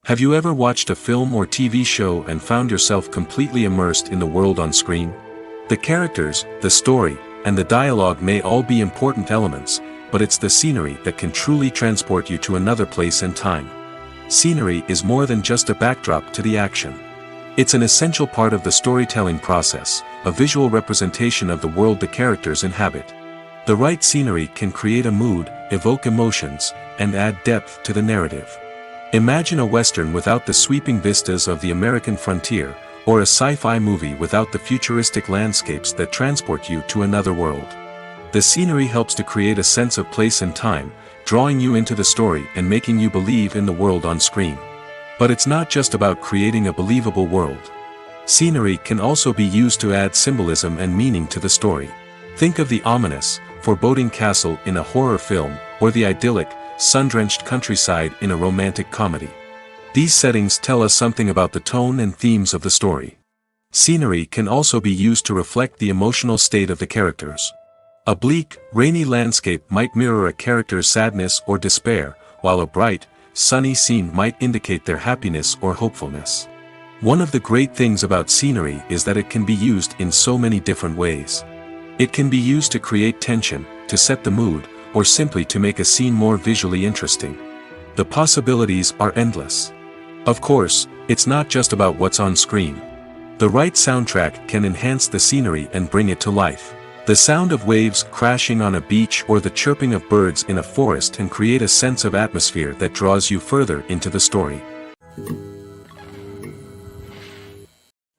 Have you ever watched a film or TV show and found yourself completely immersed in the world on screen? The characters, the story, and the dialogue may all be important elements, but it's the scenery that can truly transport you to another place and time. Scenery is more than just a backdrop to the action. It's an essential part of the storytelling process, a visual representation of the world the characters inhabit. The right scenery can create a mood, evoke emotions, and add depth to the narrative. Imagine a Western without the sweeping vistas of the American frontier, or a sci-fi movie without the futuristic landscapes that transport you to another world. The scenery helps to create a sense of place and time, drawing you into the story and making you believe in the world on screen. But it's not just about creating a believable world. Scenery can also be used to add symbolism and meaning to the story. Think of the ominous, foreboding castle in a horror film, or the idyllic, sun-drenched countryside in a romantic comedy. These settings tell us something about the tone and themes of the story. Scenery can also be used to reflect the emotional state of the characters. A bleak, rainy landscape might mirror a character's sadness or despair, while a bright, sunny scene might indicate their happiness or hopefulness. One of the great things about scenery is that it can be used in so many different ways. It can be used to create tension, to set the mood, or simply to make a scene more visually interesting. The possibilities are endless. Of course, it's not just about what's on screen. The right soundtrack can enhance the scenery and bring it to life. The sound of waves crashing on a beach or the chirping of birds in a forest can create a sense of atmosphere that draws you further into the story.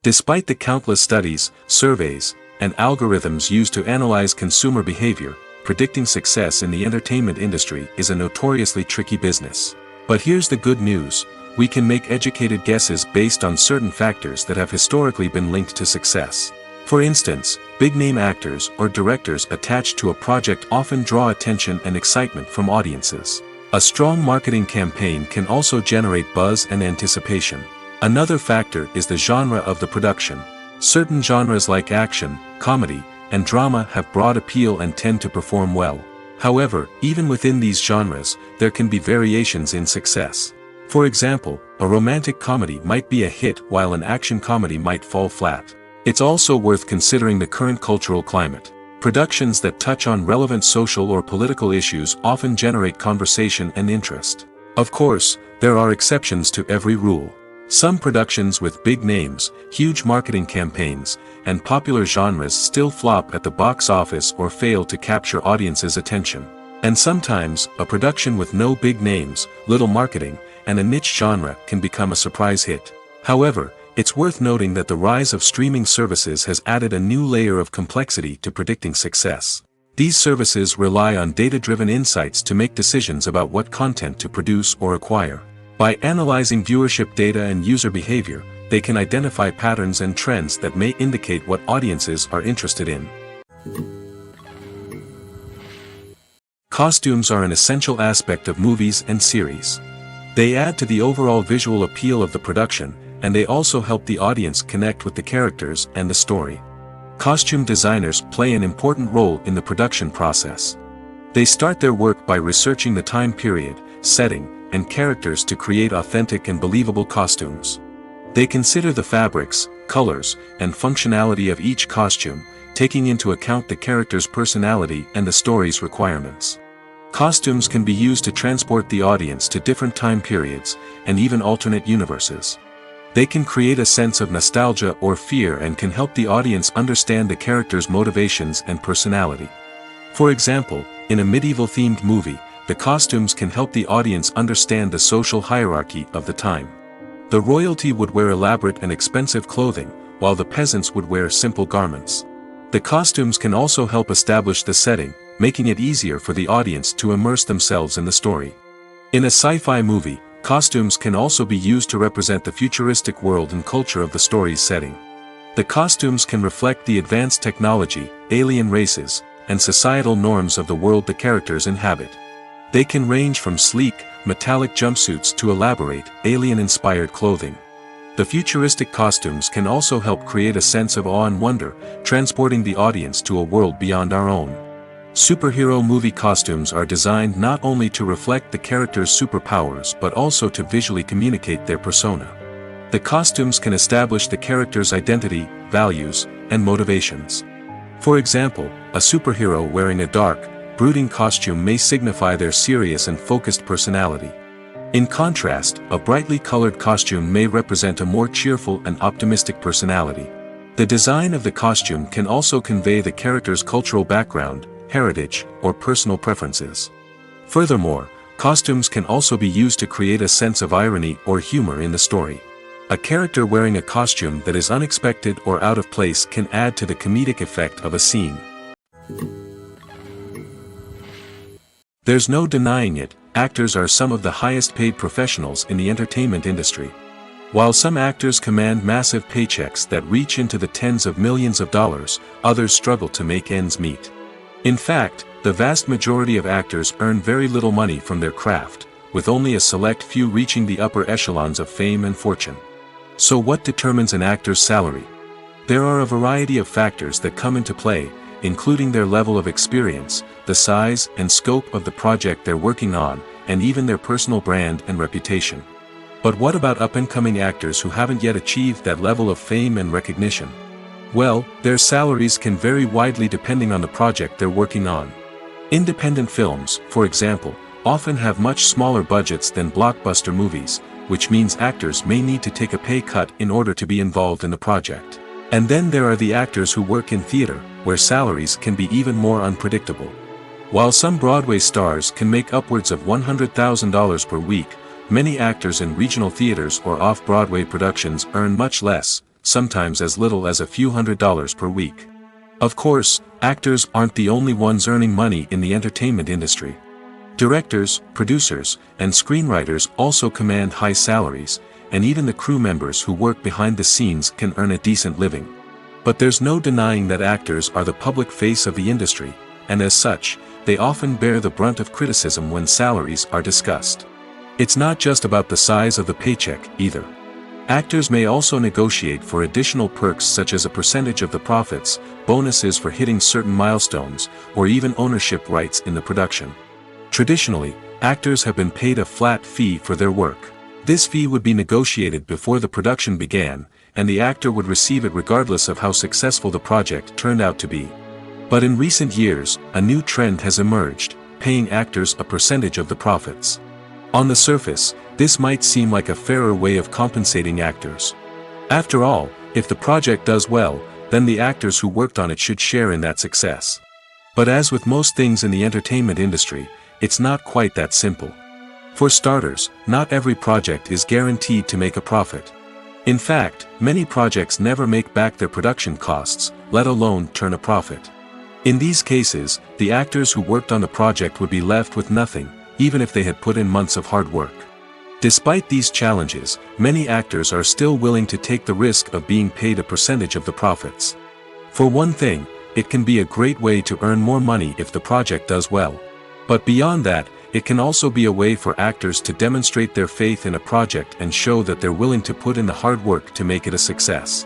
Despite the countless studies, surveys, and algorithms used to analyze consumer behavior, predicting success in the entertainment industry is a notoriously tricky business. But here's the good news: we can make educated guesses based on certain factors that have historically been linked to success. For instance, big-name actors or directors attached to a project often draw attention and excitement from audiences. A strong marketing campaign can also generate buzz and anticipation. Another factor is the genre of the production. Certain genres like action, comedy, and drama have broad appeal and tend to perform well. However, even within these genres, there can be variations in success. For example, a romantic comedy might be a hit while an action comedy might fall flat. It's also worth considering the current cultural climate. Productions that touch on relevant social or political issues often generate conversation and interest. Of course, there are exceptions to every rule. Some productions with big names, huge marketing campaigns, and popular genres still flop at the box office or fail to capture audiences' attention. And sometimes, a production with no big names, little marketing, and a niche genre can become a surprise hit. However, it's worth noting that the rise of streaming services has added a new layer of complexity to predicting success. These services rely on data-driven insights to make decisions about what content to produce or acquire. By analyzing viewership data and user behavior, they can identify patterns and trends that may indicate what audiences are interested in. Costumes are an essential aspect of movies and series. They add to the overall visual appeal of the production, and they also help the audience connect with the characters and the story. Costume designers play an important role in the production process. They start their work by researching the time period, setting, and characters to create authentic and believable costumes. They consider the fabrics, colors, and functionality of each costume, taking into account the character's personality and the story's requirements. Costumes can be used to transport the audience to different time periods, and even alternate universes. They can create a sense of nostalgia or fear and can help the audience understand the character's motivations and personality. For example, in a medieval-themed movie, the costumes can help the audience understand the social hierarchy of the time. The royalty would wear elaborate and expensive clothing, while the peasants would wear simple garments. The costumes can also help establish the setting, making it easier for the audience to immerse themselves in the story. In a sci-fi movie, costumes can also be used to represent the futuristic world and culture of the story's setting. The costumes can reflect the advanced technology, alien races, and societal norms of the world the characters inhabit. They can range from sleek, metallic jumpsuits to elaborate, alien-inspired clothing. The futuristic costumes can also help create a sense of awe and wonder, transporting the audience to a world beyond our own. Superhero movie costumes are designed not only to reflect the character's superpowers but also to visually communicate their persona. The costumes can establish the character's identity, values, and motivations. For example, a superhero wearing a dark, brooding costume may signify their serious and focused personality. In contrast, a brightly colored costume may represent a more cheerful and optimistic personality. The design of the costume can also convey the character's cultural background, heritage, or personal preferences. Furthermore, costumes can also be used to create a sense of irony or humor in the story. A character wearing a costume that is unexpected or out of place can add to the comedic effect of a scene. There's no denying it, actors are some of the highest paid professionals in the entertainment industry. While some actors command massive paychecks that reach into the tens of millions of dollars, others struggle to make ends meet. In fact, the vast majority of actors earn very little money from their craft, with only a select few reaching the upper echelons of fame and fortune. So what determines an actor's salary? There are a variety of factors that come into play, including their level of experience, the size and scope of the project they're working on, and even their personal brand and reputation. But what about up-and-coming actors who haven't yet achieved that level of fame and recognition? Well, their salaries can vary widely depending on the project they're working on. Independent films, for example, often have much smaller budgets than blockbuster movies, which means actors may need to take a pay cut in order to be involved in the project. And then there are the actors who work in theater, where salaries can be even more unpredictable. While some Broadway stars can make upwards of $100,000 per week, many actors in regional theaters or off-Broadway productions earn much less, sometimes as little as a few $100s per week. Of course, actors aren't the only ones earning money in the entertainment industry. Directors, producers, and screenwriters also command high salaries, and even the crew members who work behind the scenes can earn a decent living. But there's no denying that actors are the public face of the industry, and as such, they often bear the brunt of criticism when salaries are discussed. It's not just about the size of the paycheck, either. Actors may also negotiate for additional perks such as a percentage of the profits, bonuses for hitting certain milestones, or even ownership rights in the production. Traditionally, actors have been paid a flat fee for their work. This fee would be negotiated before the production began, and the actor would receive it regardless of how successful the project turned out to be. But in recent years, a new trend has emerged, paying actors a percentage of the profits. On the surface, this might seem like a fairer way of compensating actors. After all, if the project does well, then the actors who worked on it should share in that success. But as with most things in the entertainment industry, it's not quite that simple. For starters, not every project is guaranteed to make a profit. In fact, many projects never make back their production costs, let alone turn a profit. In these cases, the actors who worked on the project would be left with nothing, even if they had put in months of hard work. Despite these challenges, many actors are still willing to take the risk of being paid a percentage of the profits. For one thing, it can be a great way to earn more money if the project does well. But beyond that, it can also be a way for actors to demonstrate their faith in a project and show that they're willing to put in the hard work to make it a success.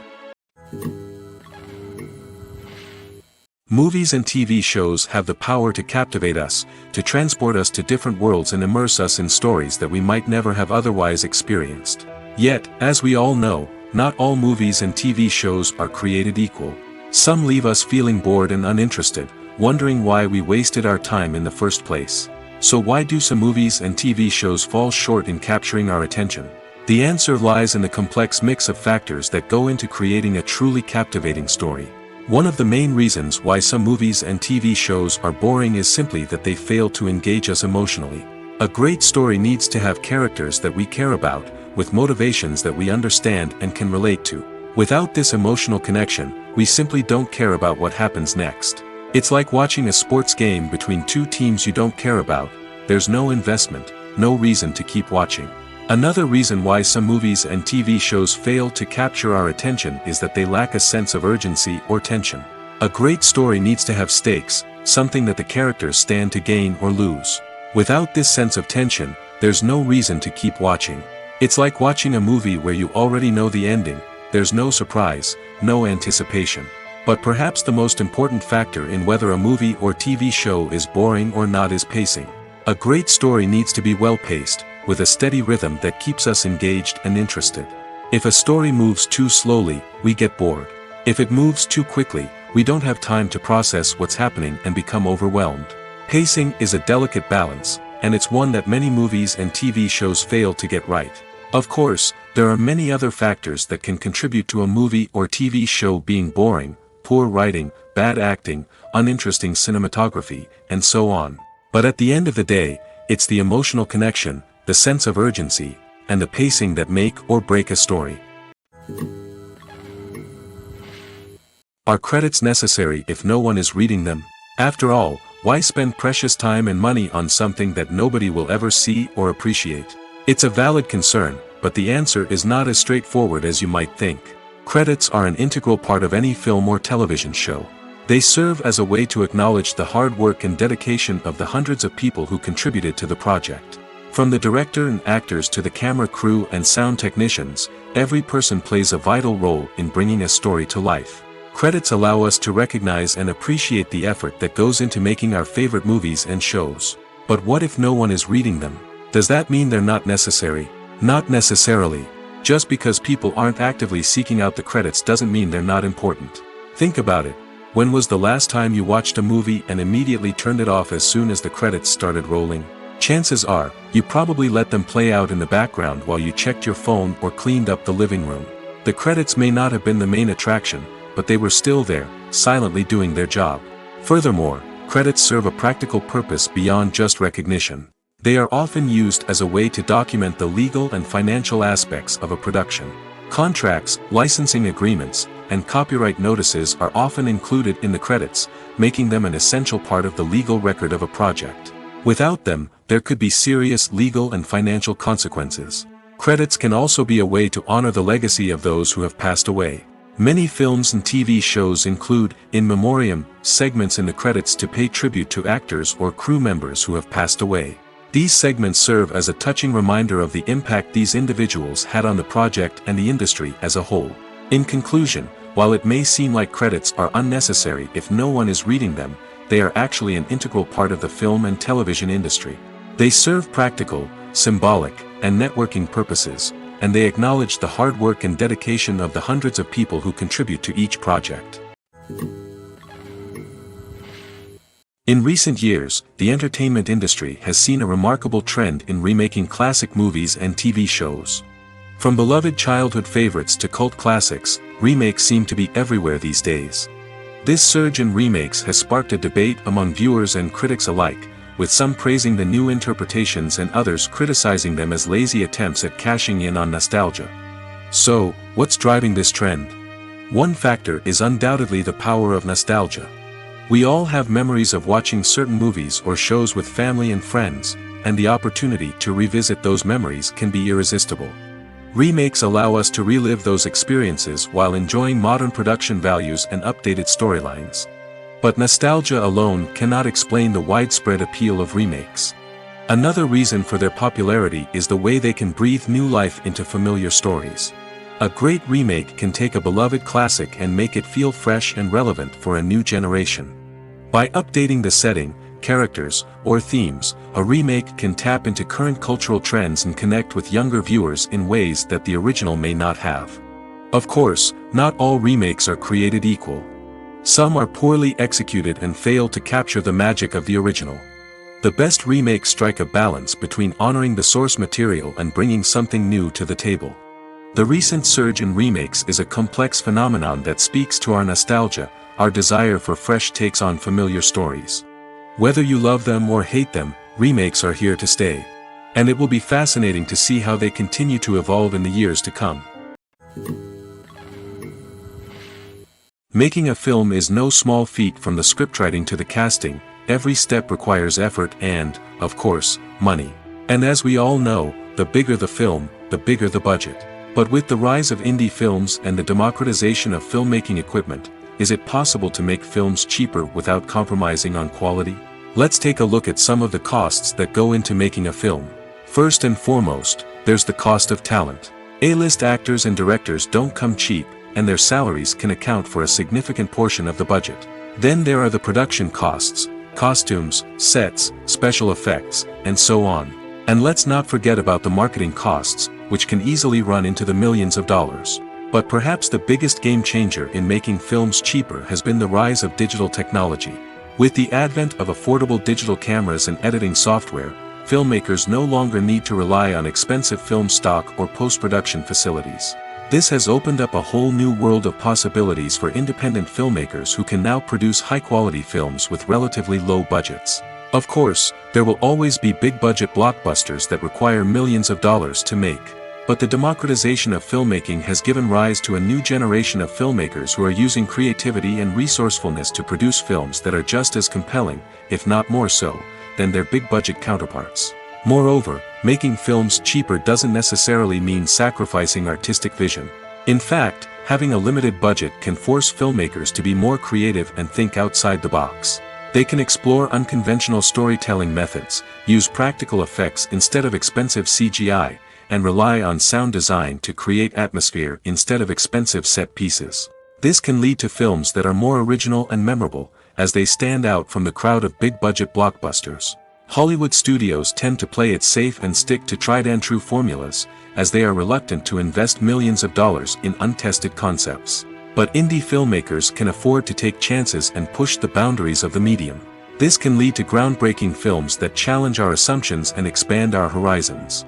Movies and TV shows have the power to captivate us, to transport us to different worlds and immerse us in stories that we might never have otherwise experienced. Yet, as we all know, not all movies and TV shows are created equal. Some leave us feeling bored and uninterested, wondering why we wasted our time in the first place. So why do some movies and TV shows fall short in capturing our attention? The answer lies in the complex mix of factors that go into creating a truly captivating story. One of the main reasons why some movies and TV shows are boring is simply that they fail to engage us emotionally. A great story needs to have characters that we care about, with motivations that we understand and can relate to. Without this emotional connection, we simply don't care about what happens next. It's like watching a sports game between two teams you don't care about. There's no investment, no reason to keep watching. Another reason why some movies and TV shows fail to capture our attention is that they lack a sense of urgency or tension. A great story needs to have stakes, something that the characters stand to gain or lose. Without this sense of tension, there's no reason to keep watching. It's like watching a movie where you already know the ending. There's no surprise, no anticipation. But perhaps the most important factor in whether a movie or TV show is boring or not is pacing. A great story needs to be well-paced, with a steady rhythm that keeps us engaged and interested. If a story moves too slowly, we get bored. If it moves too quickly, we don't have time to process what's happening and become overwhelmed. Pacing is a delicate balance, and it's one that many movies and TV shows fail to get right. Of course, there are many other factors that can contribute to a movie or TV show being boring: poor writing, bad acting, uninteresting cinematography, and so on. But at the end of the day, it's the emotional connection, the sense of urgency, and the pacing that make or break a story. Are credits necessary if no one is reading them? After all, why spend precious time and money on something that nobody will ever see or appreciate? It's a valid concern, but the answer is not as straightforward as you might think. Credits are an integral part of any film or television show. They serve as a way to acknowledge the hard work and dedication of the hundreds of people who contributed to the project. From the director and actors to the camera crew and sound technicians, every person plays a vital role in bringing a story to life. Credits allow us to recognize and appreciate the effort that goes into making our favorite movies and shows. But what if no one is reading them? Does that mean they're not necessary? Not necessarily. Just because people aren't actively seeking out the credits doesn't mean they're not important. Think about it. When was the last time you watched a movie and immediately turned it off as soon as the credits started rolling? Chances are, you probably let them play out in the background while you checked your phone or cleaned up the living room. The credits may not have been the main attraction, but they were still there, silently doing their job. Furthermore, credits serve a practical purpose beyond just recognition. They are often used as a way to document the legal and financial aspects of a production. Contracts, licensing agreements, and copyright notices are often included in the credits, making them an essential part of the legal record of a project. Without them, there could be serious legal and financial consequences. Credits can also be a way to honor the legacy of those who have passed away. Many films and TV shows include, in memoriam, segments in the credits to pay tribute to actors or crew members who have passed away. These segments serve as a touching reminder of the impact these individuals had on the project and the industry as a whole. In conclusion, while it may seem like credits are unnecessary if no one is reading them, they are actually an integral part of the film and television industry. They serve practical, symbolic, and networking purposes, and they acknowledge the hard work and dedication of the hundreds of people who contribute to each project. In recent years, the entertainment industry has seen a remarkable trend in remaking classic movies and TV shows. From beloved childhood favorites to cult classics, remakes seem to be everywhere these days. This surge in remakes has sparked a debate among viewers and critics alike, with some praising the new interpretations and others criticizing them as lazy attempts at cashing in on nostalgia. So, what's driving this trend? One factor is undoubtedly the power of nostalgia. We all have memories of watching certain movies or shows with family and friends, and the opportunity to revisit those memories can be irresistible. Remakes allow us to relive those experiences while enjoying modern production values and updated storylines. But nostalgia alone cannot explain the widespread appeal of remakes. Another reason for their popularity is the way they can breathe new life into familiar stories. A great remake can take a beloved classic and make it feel fresh and relevant for a new generation. By updating the setting, characters, or themes, a remake can tap into current cultural trends and connect with younger viewers in ways that the original may not have. Of course, not all remakes are created equal. Some are poorly executed and fail to capture the magic of the original. The best remakes strike a balance between honoring the source material and bringing something new to the table. The recent surge in remakes is a complex phenomenon that speaks to our nostalgia, our desire for fresh takes on familiar stories. Whether you love them or hate them, remakes are here to stay. And it will be fascinating to see how they continue to evolve in the years to come. Making a film is no small feat. From the scriptwriting to the casting, every step requires effort and, of course, money. And as we all know, the bigger the film, the bigger the budget. But with the rise of indie films and the democratization of filmmaking equipment, is it possible to make films cheaper without compromising on quality? Let's take a look at some of the costs that go into making a film. First and foremost, there's the cost of talent. A-list actors and directors don't come cheap, and their salaries can account for a significant portion of the budget. Then there are the production costs, costumes, sets, special effects, and so on. And let's not forget about the marketing costs, which can easily run into the millions of dollars. But perhaps the biggest game changer in making films cheaper has been the rise of digital technology. With the advent of affordable digital cameras and editing software, filmmakers no longer need to rely on expensive film stock or post-production facilities. This has opened up a whole new world of possibilities for independent filmmakers who can now produce high-quality films with relatively low budgets. Of course, there will always be big-budget blockbusters that require millions of dollars to make. But the democratization of filmmaking has given rise to a new generation of filmmakers who are using creativity and resourcefulness to produce films that are just as compelling, if not more so, than their big-budget counterparts. Moreover, making films cheaper doesn't necessarily mean sacrificing artistic vision. In fact, having a limited budget can force filmmakers to be more creative and think outside the box. They can explore unconventional storytelling methods, use practical effects instead of expensive CGI, and rely on sound design to create atmosphere instead of expensive set pieces. This can lead to films that are more original and memorable, as they stand out from the crowd of big-budget blockbusters. Hollywood studios tend to play it safe and stick to tried-and-true formulas, as they are reluctant to invest millions of dollars in untested concepts. But indie filmmakers can afford to take chances and push the boundaries of the medium. This can lead to groundbreaking films that challenge our assumptions and expand our horizons.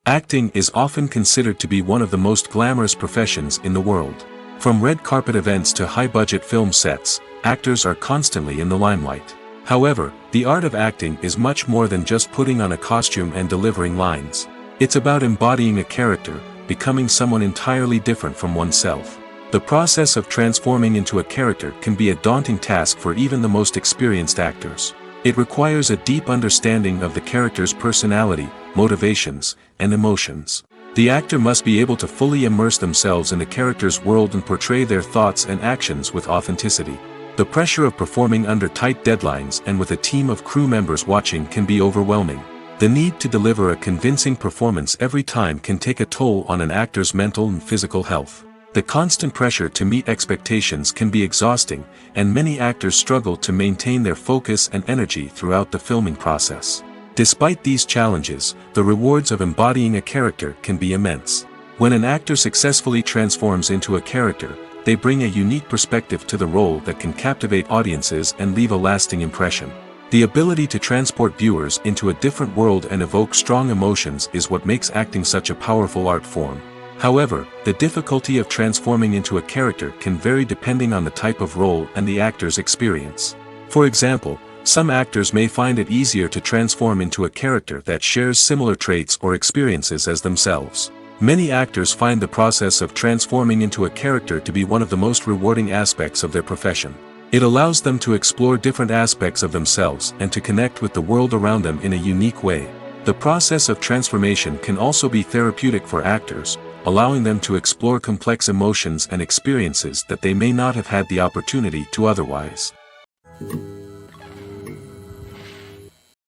Acting is often considered to be one of the most glamorous professions in the world. From red carpet events to high-budget film sets, actors are constantly in the limelight. However, the art of acting is much more than just putting on a costume and delivering lines. It's about embodying a character, becoming someone entirely different from oneself. The process of transforming into a character can be a daunting task for even the most experienced actors. It requires a deep understanding of the character's personality, motivations, and emotions. The actor must be able to fully immerse themselves in the character's world and portray their thoughts and actions with authenticity. The pressure of performing under tight deadlines and with a team of crew members watching can be overwhelming. The need to deliver a convincing performance every time can take a toll on an actor's mental and physical health. The constant pressure to meet expectations can be exhausting, and many actors struggle to maintain their focus and energy throughout the filming process. Despite these challenges, the rewards of embodying a character can be immense. When an actor successfully transforms into a character, they bring a unique perspective to the role that can captivate audiences and leave a lasting impression. The ability to transport viewers into a different world and evoke strong emotions is what makes acting such a powerful art form. However, the difficulty of transforming into a character can vary depending on the type of role and the actor's experience. For example, some actors may find it easier to transform into a character that shares similar traits or experiences as themselves. Many actors find the process of transforming into a character to be one of the most rewarding aspects of their profession. It allows them to explore different aspects of themselves and to connect with the world around them in a unique way. The process of transformation can also be therapeutic for actors, allowing them to explore complex emotions and experiences that they may not have had the opportunity to otherwise.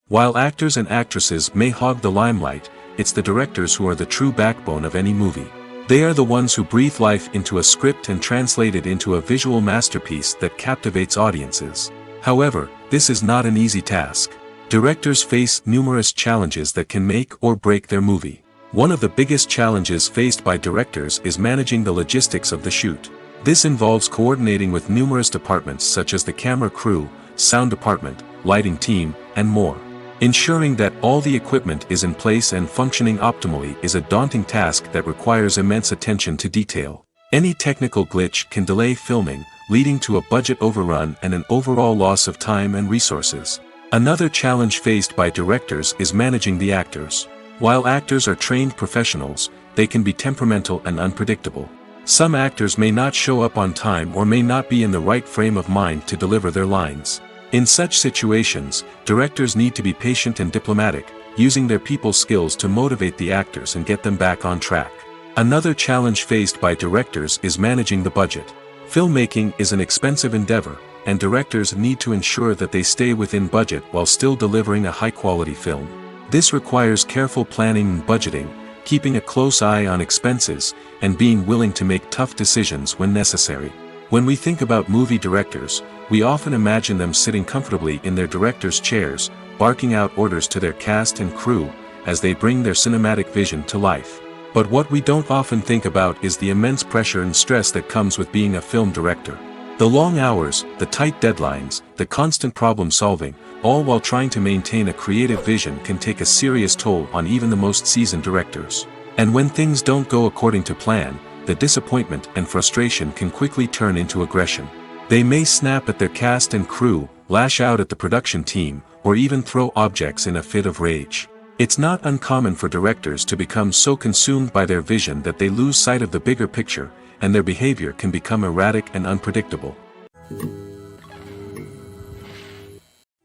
While actors and actresses may hog the limelight, it's the directors who are the true backbone of any movie. They are the ones who breathe life into a script and translate it into a visual masterpiece that captivates audiences. However, this is not an easy task. Directors face numerous challenges that can make or break their movie. One of the biggest challenges faced by directors is managing the logistics of the shoot. This involves coordinating with numerous departments such as the camera crew, sound department, lighting team, and more. Ensuring that all the equipment is in place and functioning optimally is a daunting task that requires immense attention to detail. Any technical glitch can delay filming, leading to a budget overrun and an overall loss of time and resources. Another challenge faced by directors is managing the actors. While actors are trained professionals, they can be temperamental and unpredictable. Some actors may not show up on time or may not be in the right frame of mind to deliver their lines. In such situations, directors need to be patient and diplomatic, using their people skills to motivate the actors and get them back on track. Another challenge faced by directors is managing the budget. Filmmaking is an expensive endeavor, and directors need to ensure that they stay within budget while still delivering a high-quality film. This requires careful planning and budgeting, keeping a close eye on expenses, and being willing to make tough decisions when necessary. When we think about movie directors, we often imagine them sitting comfortably in their director's chairs, barking out orders to their cast and crew, as they bring their cinematic vision to life. But what we don't often think about is the immense pressure and stress that comes with being a film director. The long hours, the tight deadlines, the constant problem solving, all while trying to maintain a creative vision can take a serious toll on even the most seasoned directors. And when things don't go according to plan, the disappointment and frustration can quickly turn into aggression. They may snap at their cast and crew, lash out at the production team, or even throw objects in a fit of rage. It's not uncommon for directors to become so consumed by their vision that they lose sight of the bigger picture, and their behavior can become erratic and unpredictable.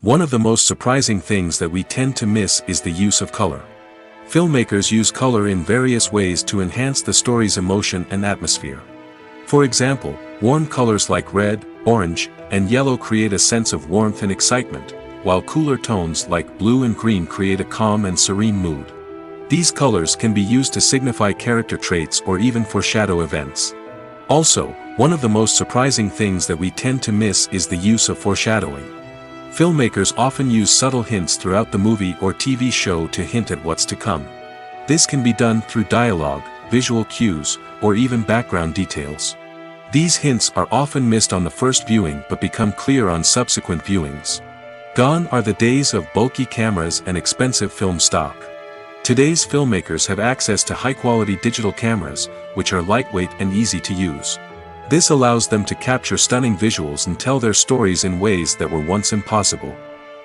One of the most surprising things that we tend to miss is the use of color. Filmmakers use color in various ways to enhance the story's emotion and atmosphere. For example, warm colors like red, orange, and yellow create a sense of warmth and excitement, while cooler tones like blue and green create a calm and serene mood. These colors can be used to signify character traits or even foreshadow events. Also, one of the most surprising things that we tend to miss is the use of foreshadowing. Filmmakers often use subtle hints throughout the movie or TV show to hint at what's to come. This can be done through dialogue, visual cues, or even background details. These hints are often missed on the first viewing but become clear on subsequent viewings. Gone are the days of bulky cameras and expensive film stock. Today's filmmakers have access to high-quality digital cameras, which are lightweight and easy to use. This allows them to capture stunning visuals and tell their stories in ways that were once impossible.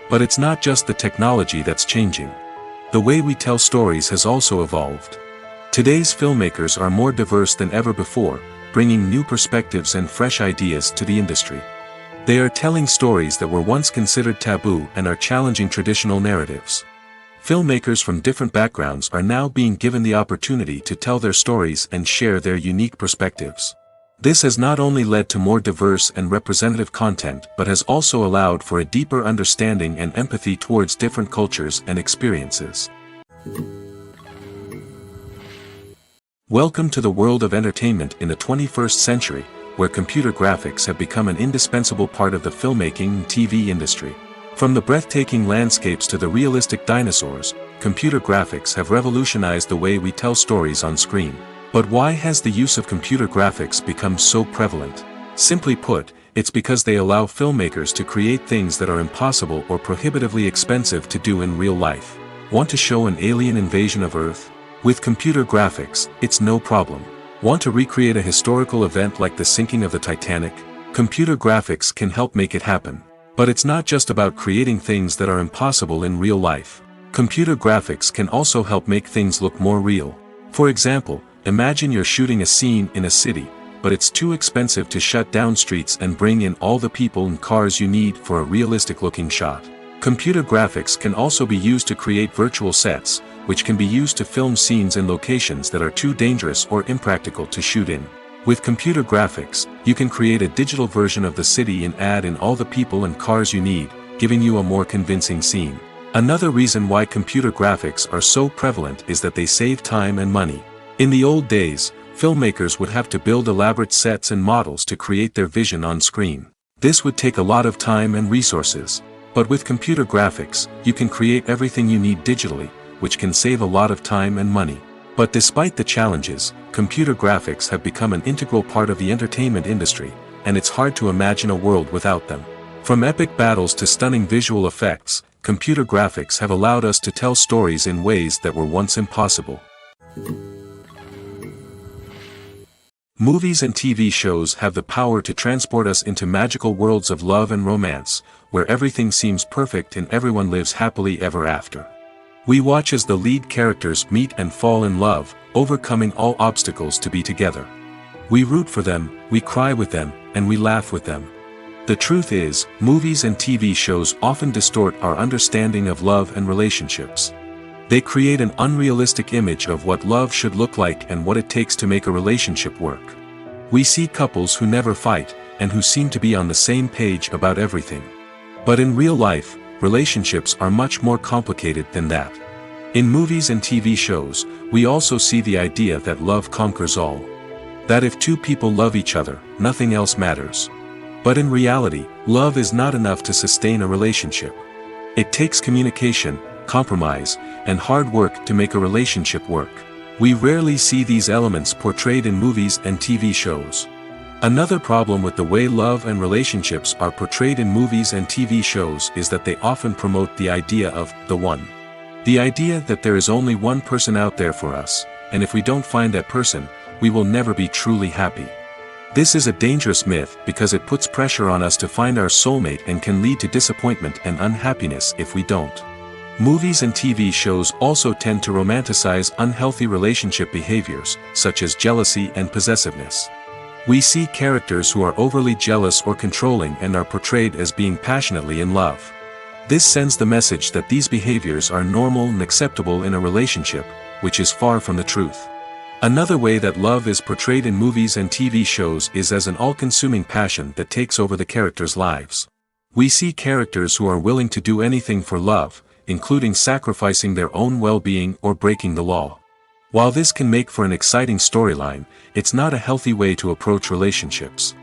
But it's not just the technology that's changing. The way we tell stories has also evolved. Today's filmmakers are more diverse than ever before, bringing new perspectives and fresh ideas to the industry. They are telling stories that were once considered taboo and are challenging traditional narratives. Filmmakers from different backgrounds are now being given the opportunity to tell their stories and share their unique perspectives. This has not only led to more diverse and representative content but has also allowed for a deeper understanding and empathy towards different cultures and experiences. Welcome to the world of entertainment in the 21st century, where computer graphics have become an indispensable part of the filmmaking and TV industry. From the breathtaking landscapes to the realistic dinosaurs, computer graphics have revolutionized the way we tell stories on screen. But why has the use of computer graphics become so prevalent? Simply put, it's because they allow filmmakers to create things that are impossible or prohibitively expensive to do in real life. Want to show an alien invasion of Earth? With computer graphics, it's no problem. Want to recreate a historical event like the sinking of the Titanic? Computer graphics can help make it happen. But it's not just about creating things that are impossible in real life. Computer graphics can also help make things look more real. For example, imagine you're shooting a scene in a city, but it's too expensive to shut down streets and bring in all the people and cars you need for a realistic-looking shot. Computer graphics can also be used to create virtual sets, which can be used to film scenes in locations that are too dangerous or impractical to shoot in. With computer graphics, you can create a digital version of the city and add in all the people and cars you need, giving you a more convincing scene. Another reason why computer graphics are so prevalent is that they save time and money. In the old days, filmmakers would have to build elaborate sets and models to create their vision on screen. This would take a lot of time and resources. But with computer graphics, you can create everything you need digitally, which can save a lot of time and money. But despite the challenges, computer graphics have become an integral part of the entertainment industry, and it's hard to imagine a world without them. From epic battles to stunning visual effects, computer graphics have allowed us to tell stories in ways that were once impossible. Movies and TV shows have the power to transport us into magical worlds of love and romance, where everything seems perfect and everyone lives happily ever after. We watch as the lead characters meet and fall in love, overcoming all obstacles to be together. We root for them, we cry with them, and we laugh with them. The truth is, movies and TV shows often distort our understanding of love and relationships. They create an unrealistic image of what love should look like and what it takes to make a relationship work. We see couples who never fight, and who seem to be on the same page about everything. But in real life, relationships are much more complicated than that. In movies and TV shows, we also see the idea that love conquers all. That if two people love each other, nothing else matters. But in reality, love is not enough to sustain a relationship. It takes communication, compromise, and hard work to make a relationship work. We rarely see these elements portrayed in movies and TV shows. Another problem with the way love and relationships are portrayed in movies and TV shows is that they often promote the idea of the one. The idea that there is only one person out there for us, and if we don't find that person, we will never be truly happy. This is a dangerous myth because it puts pressure on us to find our soulmate and can lead to disappointment and unhappiness if we don't. Movies and TV shows also tend to romanticize unhealthy relationship behaviors, such as jealousy and possessiveness. We see characters who are overly jealous or controlling and are portrayed as being passionately in love. This sends the message that these behaviors are normal and acceptable in a relationship, which is far from the truth. Another way that love is portrayed in movies and TV shows is as an all-consuming passion that takes over the characters' lives. We see characters who are willing to do anything for love, including sacrificing their own well-being or breaking the law. While this can make for an exciting storyline, it's not a healthy way to approach relationships.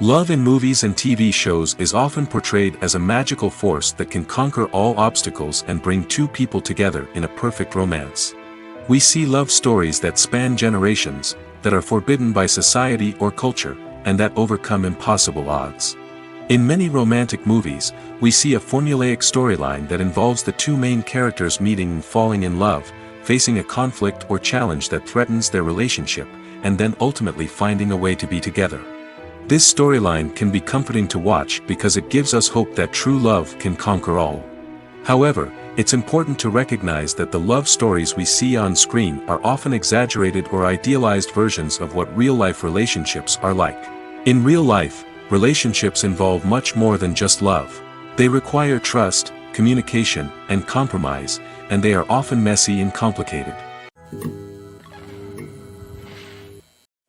Love in movies and TV shows is often portrayed as a magical force that can conquer all obstacles and bring two people together in a perfect romance. We see love stories that span generations, that are forbidden by society or culture, and that overcome impossible odds. In many romantic movies, we see a formulaic storyline that involves the two main characters meeting and falling in love, facing a conflict or challenge that threatens their relationship, and then ultimately finding a way to be together. This storyline can be comforting to watch because it gives us hope that true love can conquer all. However, it's important to recognize that the love stories we see on screen are often exaggerated or idealized versions of what real-life relationships are like. In real life, relationships involve much more than just love. They require trust, communication, and compromise, and they are often messy and complicated.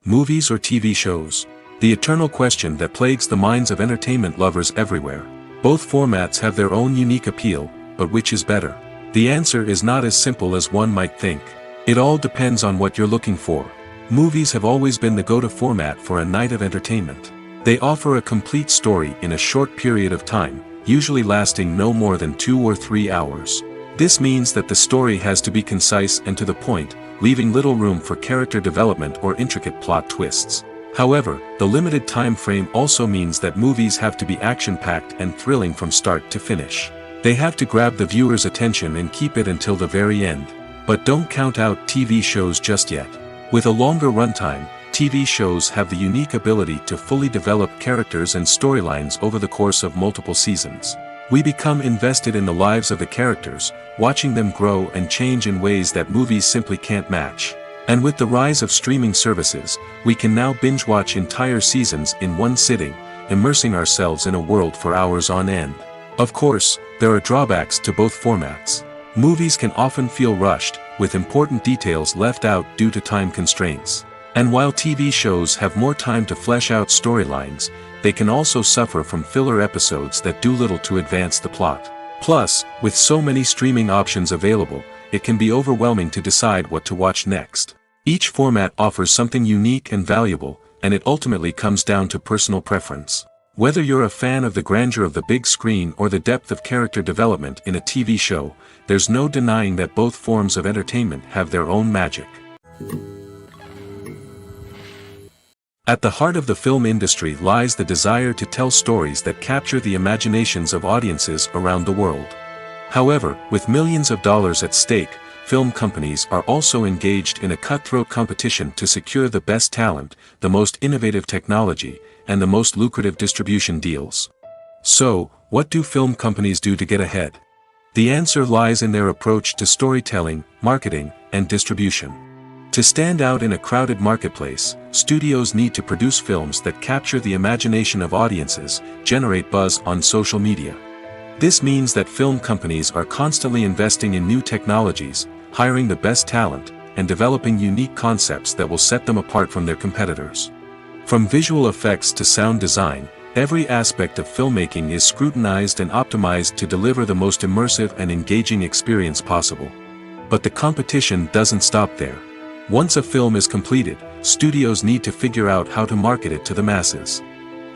Movies or TV shows? The eternal question that plagues the minds of entertainment lovers everywhere. Both formats have their own unique appeal, but which is better? The answer is not as simple as one might think. It all depends on what you're looking for. Movies have always been the go-to format for a night of entertainment. They offer a complete story in a short period of time, usually lasting no more than 2 or 3 hours. This means that the story has to be concise and to the point, leaving little room for character development or intricate plot twists. However, the limited time frame also means that movies have to be action-packed and thrilling from start to finish. They have to grab the viewer's attention and keep it until the very end. But don't count out TV shows just yet. With a longer runtime, TV shows have the unique ability to fully develop characters and storylines over the course of multiple seasons. We become invested in the lives of the characters, watching them grow and change in ways that movies simply can't match. And with the rise of streaming services, we can now binge-watch entire seasons in one sitting, immersing ourselves in a world for hours on end. Of course, there are drawbacks to both formats. Movies can often feel rushed, with important details left out due to time constraints. And while TV shows have more time to flesh out storylines, they can also suffer from filler episodes that do little to advance the plot. Plus, with so many streaming options available, it can be overwhelming to decide what to watch next. Each format offers something unique and valuable, and it ultimately comes down to personal preference. Whether you're a fan of the grandeur of the big screen or the depth of character development in a TV show, there's no denying that both forms of entertainment have their own magic. At the heart of the film industry lies the desire to tell stories that capture the imaginations of audiences around the world. However, with millions of dollars at stake, film companies are also engaged in a cutthroat competition to secure the best talent, the most innovative technology, and the most lucrative distribution deals. So, what do film companies do to get ahead? The answer lies in their approach to storytelling, marketing, and distribution. To stand out in a crowded marketplace, studios need to produce films that capture the imagination of audiences, generate buzz on social media. This means that film companies are constantly investing in new technologies, hiring the best talent, and developing unique concepts that will set them apart from their competitors. From visual effects to sound design, every aspect of filmmaking is scrutinized and optimized to deliver the most immersive and engaging experience possible. But the competition doesn't stop there. Once a film is completed, studios need to figure out how to market it to the masses.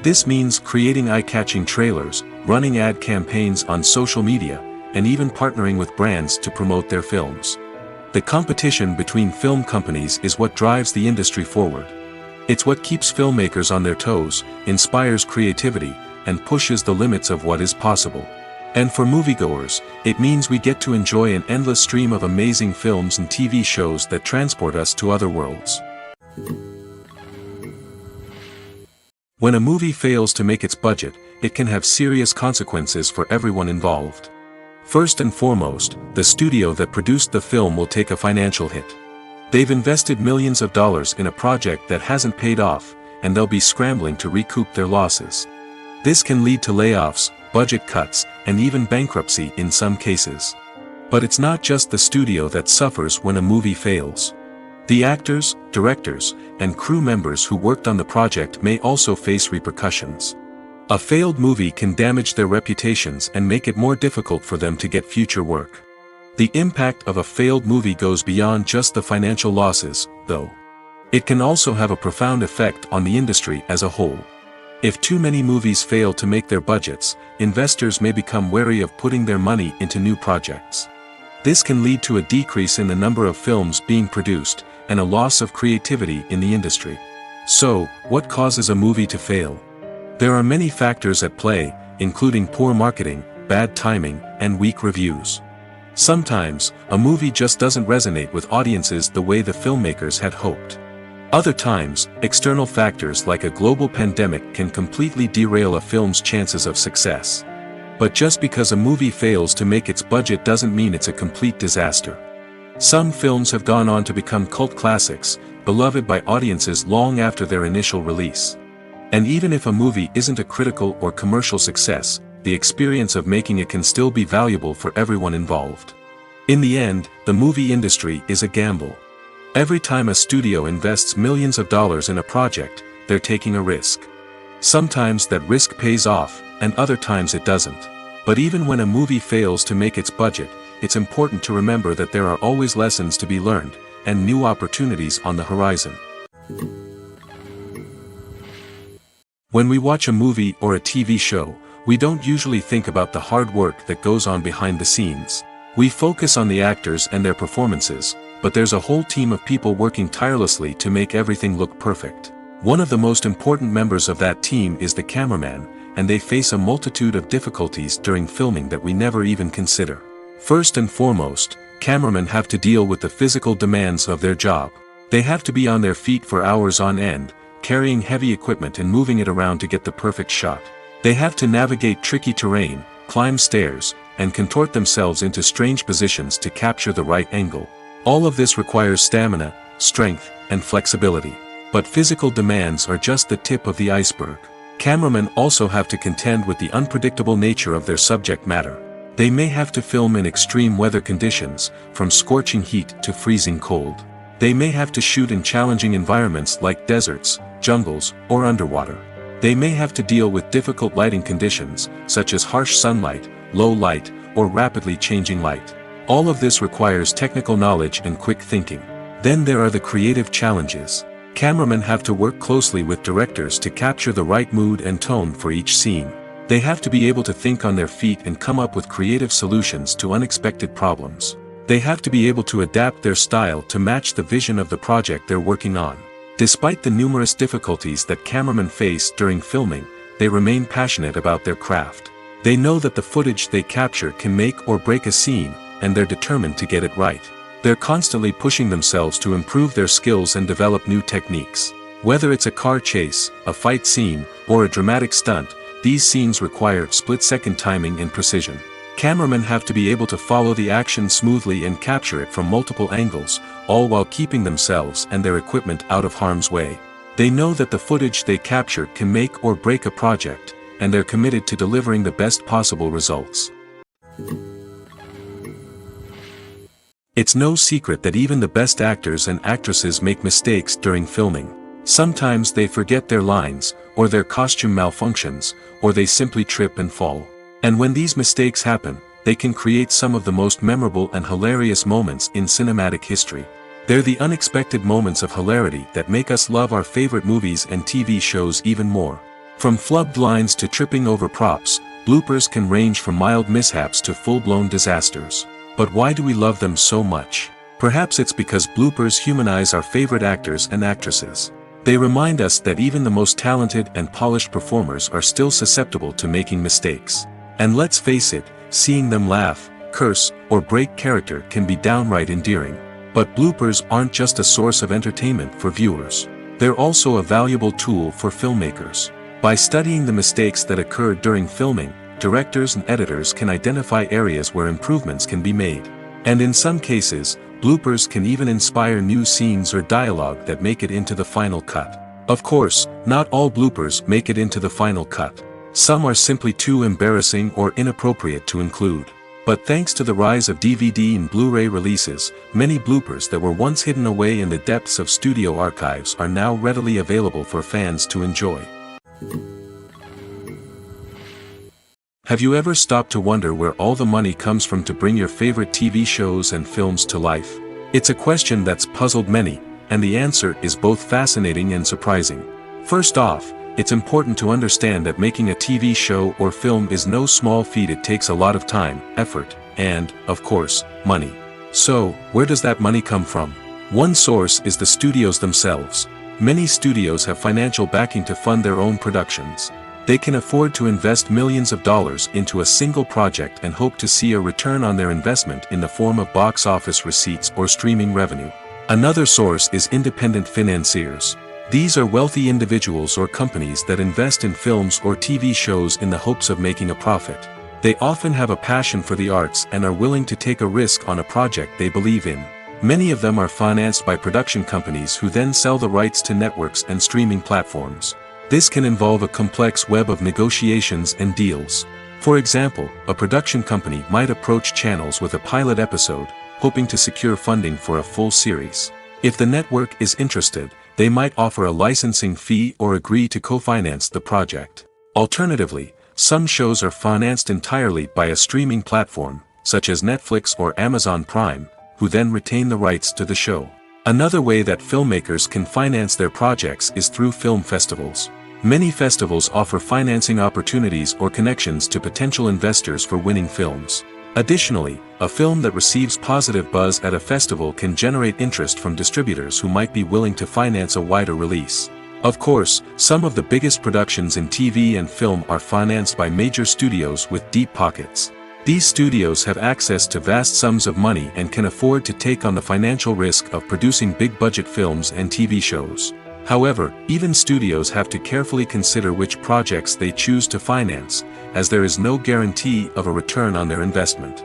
This means creating eye-catching trailers, running ad campaigns on social media, and even partnering with brands to promote their films. The competition between film companies is what drives the industry forward. It's what keeps filmmakers on their toes, inspires creativity, and pushes the limits of what is possible. And for moviegoers, it means we get to enjoy an endless stream of amazing films and TV shows that transport us to other worlds. When a movie fails to make its budget, it can have serious consequences for everyone involved. First and foremost, the studio that produced the film will take a financial hit. They've invested millions of dollars in a project that hasn't paid off, and they'll be scrambling to recoup their losses. This can lead to layoffs, budget cuts, and even bankruptcy in some cases. But it's not just the studio that suffers when a movie fails. The actors, directors, and crew members who worked on the project may also face repercussions. A failed movie can damage their reputations and make it more difficult for them to get future work. The impact of a failed movie goes beyond just the financial losses, though. It can also have a profound effect on the industry as a whole. If too many movies fail to make their budgets, investors may become wary of putting their money into new projects. This can lead to a decrease in the number of films being produced, and a loss of creativity in the industry. So, what causes a movie to fail? There are many factors at play, including poor marketing, bad timing, and weak reviews. Sometimes, a movie just doesn't resonate with audiences the way the filmmakers had hoped. Other times, external factors like a global pandemic can completely derail a film's chances of success. But just because a movie fails to make its budget doesn't mean it's a complete disaster. Some films have gone on to become cult classics, beloved by audiences long after their initial release. And even if a movie isn't a critical or commercial success, the experience of making it can still be valuable for everyone involved. In the end, the movie industry is a gamble. Every time a studio invests millions of dollars in a project, they're taking a risk. Sometimes that risk pays off, and other times it doesn't. But even when a movie fails to make its budget, it's important to remember that there are always lessons to be learned, and new opportunities on the horizon. When we watch a movie or a TV show, we don't usually think about the hard work that goes on behind the scenes. We focus on the actors and their performances, but there's a whole team of people working tirelessly to make everything look perfect. One of the most important members of that team is the cameraman, and they face a multitude of difficulties during filming that we never even consider. First and foremost, cameramen have to deal with the physical demands of their job. They have to be on their feet for hours on end, carrying heavy equipment and moving it around to get the perfect shot. They have to navigate tricky terrain, climb stairs, and contort themselves into strange positions to capture the right angle. All of this requires stamina, strength, and flexibility. But physical demands are just the tip of the iceberg. Cameramen also have to contend with the unpredictable nature of their subject matter. They may have to film in extreme weather conditions, from scorching heat to freezing cold. They may have to shoot in challenging environments like deserts, jungles, or underwater. They may have to deal with difficult lighting conditions, such as harsh sunlight, low light, or rapidly changing light. All of this requires technical knowledge and quick thinking. Then there are the creative challenges. Cameramen have to work closely with directors to capture the right mood and tone for each scene. They have to be able to think on their feet and come up with creative solutions to unexpected problems. They have to be able to adapt their style to match the vision of the project they're working on. Despite the numerous difficulties that cameramen face during filming, they remain passionate about their craft. They know that the footage they capture can make or break a scene, and they're determined to get it right. They're constantly pushing themselves to improve their skills and develop new techniques. Whether it's a car chase, a fight scene, or a dramatic stunt, these scenes require split-second timing and precision. Cameramen have to be able to follow the action smoothly and capture it from multiple angles, all while keeping themselves and their equipment out of harm's way. They know that the footage they capture can make or break a project, and they're committed to delivering the best possible results. It's no secret that even the best actors and actresses make mistakes during filming. Sometimes they forget their lines, or their costume malfunctions, or they simply trip and fall. And when these mistakes happen, they can create some of the most memorable and hilarious moments in cinematic history. They're the unexpected moments of hilarity that make us love our favorite movies and TV shows even more. From flubbed lines to tripping over props, bloopers can range from mild mishaps to full-blown disasters. But why do we love them so much? Perhaps it's because bloopers humanize our favorite actors and actresses. They remind us that even the most talented and polished performers are still susceptible to making mistakes. And let's face it, seeing them laugh, curse, or break character can be downright endearing. But bloopers aren't just a source of entertainment for viewers. They're also a valuable tool for filmmakers. By studying the mistakes that occurred during filming, directors and editors can identify areas where improvements can be made. And in some cases, bloopers can even inspire new scenes or dialogue that make it into the final cut. Of course, not all bloopers make it into the final cut. Some are simply too embarrassing or inappropriate to include. But thanks to the rise of DVD and Blu-ray releases, many bloopers that were once hidden away in the depths of studio archives are now readily available for fans to enjoy. Have you ever stopped to wonder where all the money comes from to bring your favorite TV shows and films to life? It's a question that's puzzled many, and the answer is both fascinating and surprising. First off, it's important to understand that making a TV show or film is no small feat. It takes a lot of time, effort, and, of course, money. So, where does that money come from? One source is the studios themselves. Many studios have financial backing to fund their own productions. They can afford to invest millions of dollars into a single project and hope to see a return on their investment in the form of box office receipts or streaming revenue. Another source is independent financiers. These are wealthy individuals or companies that invest in films or TV shows in the hopes of making a profit. They often have a passion for the arts and are willing to take a risk on a project they believe in. Many of them are financed by production companies who then sell the rights to networks and streaming platforms. This can involve a complex web of negotiations and deals. For example, a production company might approach channels with a pilot episode, hoping to secure funding for a full series. If the network is interested, they might offer a licensing fee or agree to co-finance the project. Alternatively, some shows are financed entirely by a streaming platform, such as Netflix or Amazon Prime, who then retain the rights to the show. Another way that filmmakers can finance their projects is through film festivals. Many festivals offer financing opportunities or connections to potential investors for winning films. Additionally, a film that receives positive buzz at a festival can generate interest from distributors who might be willing to finance a wider release. Of course, some of the biggest productions in TV and film are financed by major studios with deep pockets. These studios have access to vast sums of money and can afford to take on the financial risk of producing big-budget films and TV shows. However, even studios have to carefully consider which projects they choose to finance, as there is no guarantee of a return on their investment.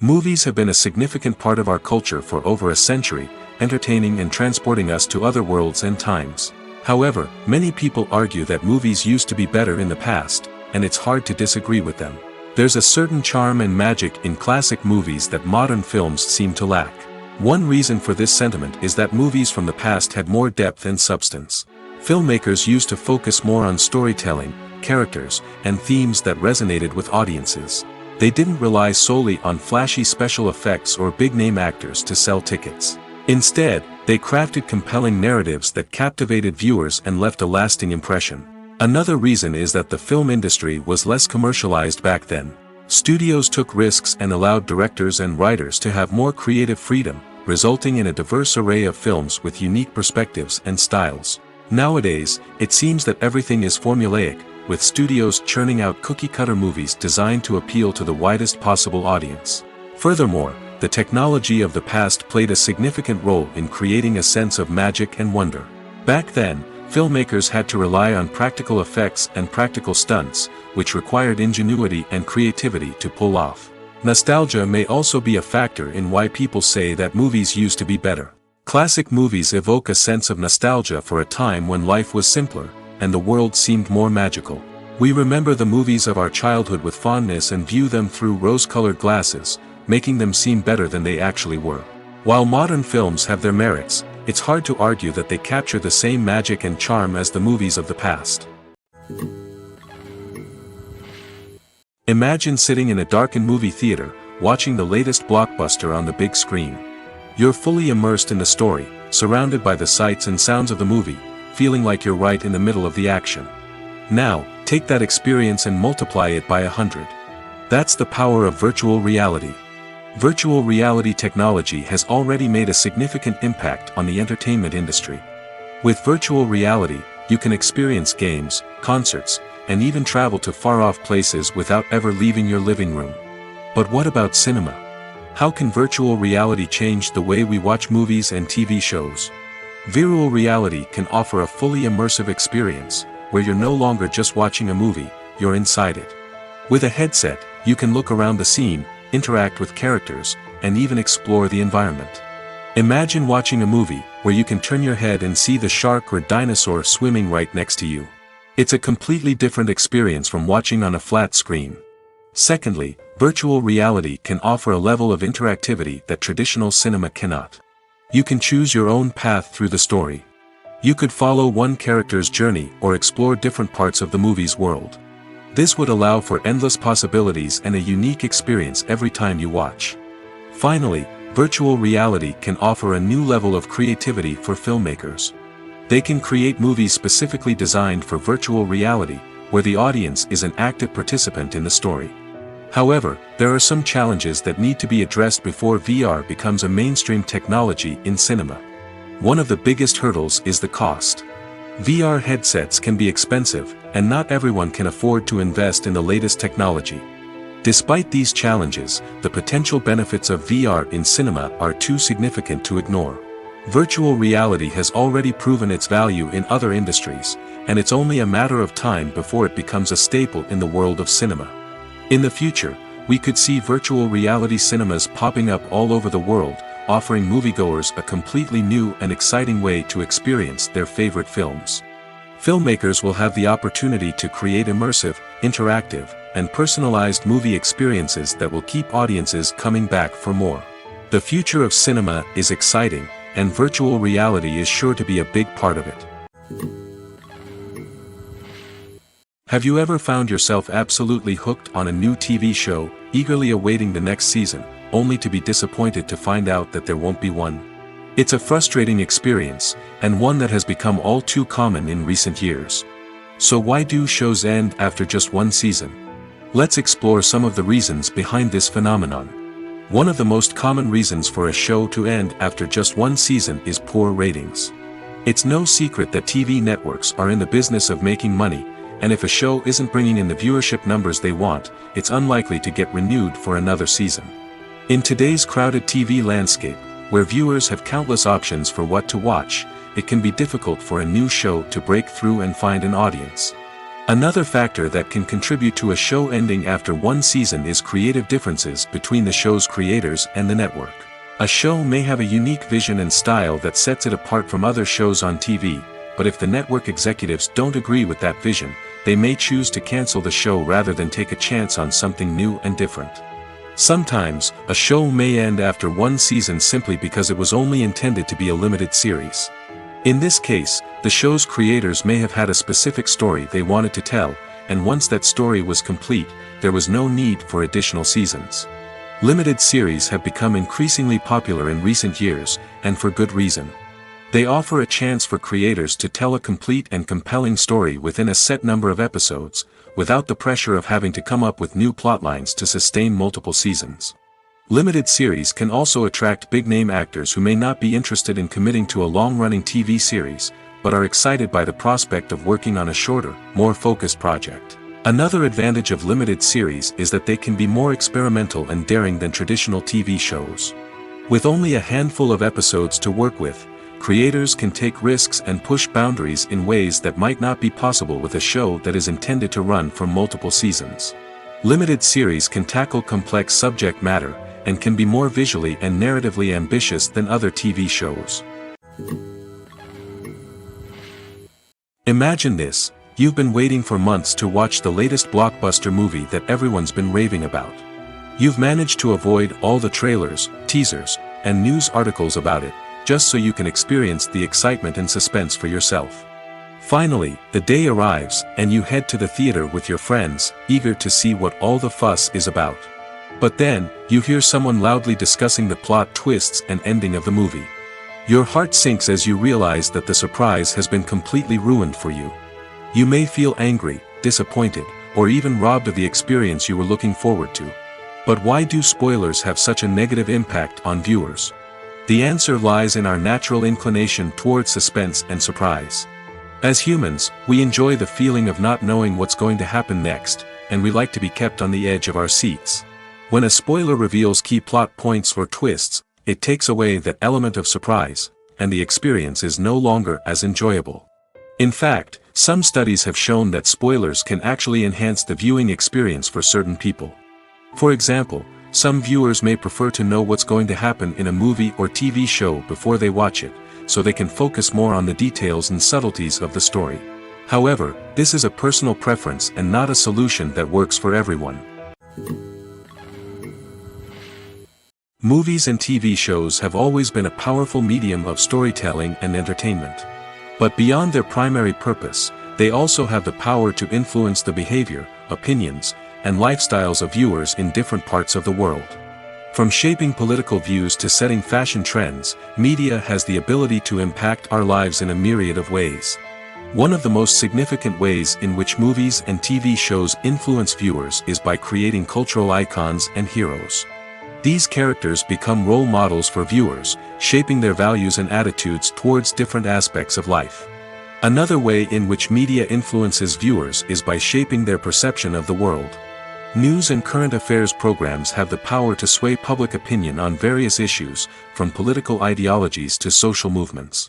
Movies have been a significant part of our culture for over a century, entertaining and transporting us to other worlds and times. However, many people argue that movies used to be better in the past, and it's hard to disagree with them. There's a certain charm and magic in classic movies that modern films seem to lack. One reason for this sentiment is that movies from the past had more depth and substance. Filmmakers used to focus more on storytelling, characters, and themes that resonated with audiences. They didn't rely solely on flashy special effects or big-name actors to sell tickets. Instead, they crafted compelling narratives that captivated viewers and left a lasting impression. Another reason is that the film industry was less commercialized back then. Studios took risks and allowed directors and writers to have more creative freedom, resulting in a diverse array of films with unique perspectives and styles. Nowadays, it seems that everything is formulaic, with studios churning out cookie-cutter movies designed to appeal to the widest possible audience. Furthermore, the technology of the past played a significant role in creating a sense of magic and wonder. Back then, filmmakers had to rely on practical effects and practical stunts, which required ingenuity and creativity to pull off. Nostalgia may also be a factor in why people say that movies used to be better. Classic movies evoke a sense of nostalgia for a time when life was simpler, and the world seemed more magical. We remember the movies of our childhood with fondness and view them through rose-colored glasses, making them seem better than they actually were. While modern films have their merits, it's hard to argue that they capture the same magic and charm as the movies of the past. Imagine sitting in a darkened movie theater, watching the latest blockbuster on the big screen. You're fully immersed in the story, surrounded by the sights and sounds of the movie, feeling like you're right in the middle of the action. Now, take that experience and multiply it by 100. That's the power of virtual reality. Virtual reality technology has already made a significant impact on the entertainment industry. With virtual reality, you can experience games, concerts, and even travel to far-off places without ever leaving your living room. But what about cinema? How can virtual reality change the way we watch movies and TV shows? Virtual reality can offer a fully immersive experience, where you're no longer just watching a movie, you're inside it. With a headset, you can look around the scene, interact with characters, and even explore the environment. Imagine watching a movie where you can turn your head and see the shark or dinosaur swimming right next to you. It's a completely different experience from watching on a flat screen. Secondly, virtual reality can offer a level of interactivity that traditional cinema cannot. You can choose your own path through the story. You could follow one character's journey or explore different parts of the movie's world. This would allow for endless possibilities and a unique experience every time you watch. Finally, virtual reality can offer a new level of creativity for filmmakers. They can create movies specifically designed for virtual reality, where the audience is an active participant in the story. However, there are some challenges that need to be addressed before VR becomes a mainstream technology in cinema. One of the biggest hurdles is the cost. VR headsets can be expensive, and not everyone can afford to invest in the latest technology. Despite these challenges, the potential benefits of VR in cinema are too significant to ignore. Virtual reality has already proven its value in other industries, and it's only a matter of time before it becomes a staple in the world of cinema. In the future, we could see virtual reality cinemas popping up all over the world, offering moviegoers a completely new and exciting way to experience their favorite films. Filmmakers will have the opportunity to create immersive, interactive, and personalized movie experiences that will keep audiences coming back for more. The future of cinema is exciting, and virtual reality is sure to be a big part of it. Have you ever found yourself absolutely hooked on a new TV show, eagerly awaiting the next season, only to be disappointed to find out that there won't be one? It's a frustrating experience, and one that has become all too common in recent years. So why do shows end after just one season? Let's explore some of the reasons behind this phenomenon. One of the most common reasons for a show to end after just one season is poor ratings. It's no secret that TV networks are in the business of making money, and if a show isn't bringing in the viewership numbers they want, it's unlikely to get renewed for another season. In today's crowded TV landscape, where viewers have countless options for what to watch, it can be difficult for a new show to break through and find an audience. Another factor that can contribute to a show ending after one season is creative differences between the show's creators and the network. A show may have a unique vision and style that sets it apart from other shows on TV, but if the network executives don't agree with that vision, they may choose to cancel the show rather than take a chance on something new and different. Sometimes, a show may end after one season simply because it was only intended to be a limited series. In this case, the show's creators may have had a specific story they wanted to tell, and once that story was complete, there was no need for additional seasons. Limited series have become increasingly popular in recent years, and for good reason. They offer a chance for creators to tell a complete and compelling story within a set number of episodes, without the pressure of having to come up with new plotlines to sustain multiple seasons. Limited series can also attract big-name actors who may not be interested in committing to a long-running TV series, but are excited by the prospect of working on a shorter, more focused project. Another advantage of limited series is that they can be more experimental and daring than traditional TV shows. With only a handful of episodes to work with, creators can take risks and push boundaries in ways that might not be possible with a show that is intended to run for multiple seasons. Limited series can tackle complex subject matter, and can be more visually and narratively ambitious than other TV shows. Imagine this: you've been waiting for months to watch the latest blockbuster movie that everyone's been raving about. You've managed to avoid all the trailers, teasers, and news articles about it, just so you can experience the excitement and suspense for yourself. Finally, the day arrives, and you head to the theater with your friends, eager to see what all the fuss is about. But then, you hear someone loudly discussing the plot twists and ending of the movie. Your heart sinks as you realize that the surprise has been completely ruined for you. You may feel angry, disappointed, or even robbed of the experience you were looking forward to. But why do spoilers have such a negative impact on viewers? The answer lies in our natural inclination toward suspense and surprise. As humans, we enjoy the feeling of not knowing what's going to happen next, and we like to be kept on the edge of our seats. When a spoiler reveals key plot points or twists, it takes away that element of surprise, and the experience is no longer as enjoyable. In fact, some studies have shown that spoilers can actually enhance the viewing experience for certain people. For example, some viewers may prefer to know what's going to happen in a movie or TV show before they watch it, so they can focus more on the details and subtleties of the story. However, this is a personal preference and not a solution that works for everyone. Movies and TV shows have always been a powerful medium of storytelling and entertainment. But beyond their primary purpose, they also have the power to influence the behavior, opinions, and lifestyles of viewers in different parts of the world. From shaping political views to setting fashion trends, media has the ability to impact our lives in a myriad of ways. One of the most significant ways in which movies and TV shows influence viewers is by creating cultural icons and heroes. These characters become role models for viewers, shaping their values and attitudes towards different aspects of life. Another way in which media influences viewers is by shaping their perception of the world. News and current affairs programs have the power to sway public opinion on various issues, from political ideologies to social movements.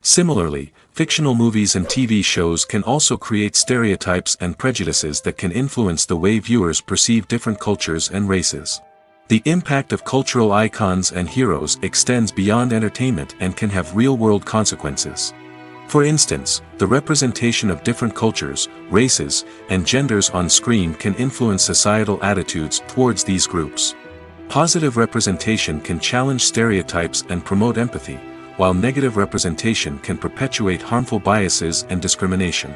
Similarly, fictional movies and TV shows can also create stereotypes and prejudices that can influence the way viewers perceive different cultures and races. The impact of cultural icons and heroes extends beyond entertainment and can have real-world consequences. For instance, the representation of different cultures, races, and genders on screen can influence societal attitudes towards these groups. Positive representation can challenge stereotypes and promote empathy, while negative representation can perpetuate harmful biases and discrimination.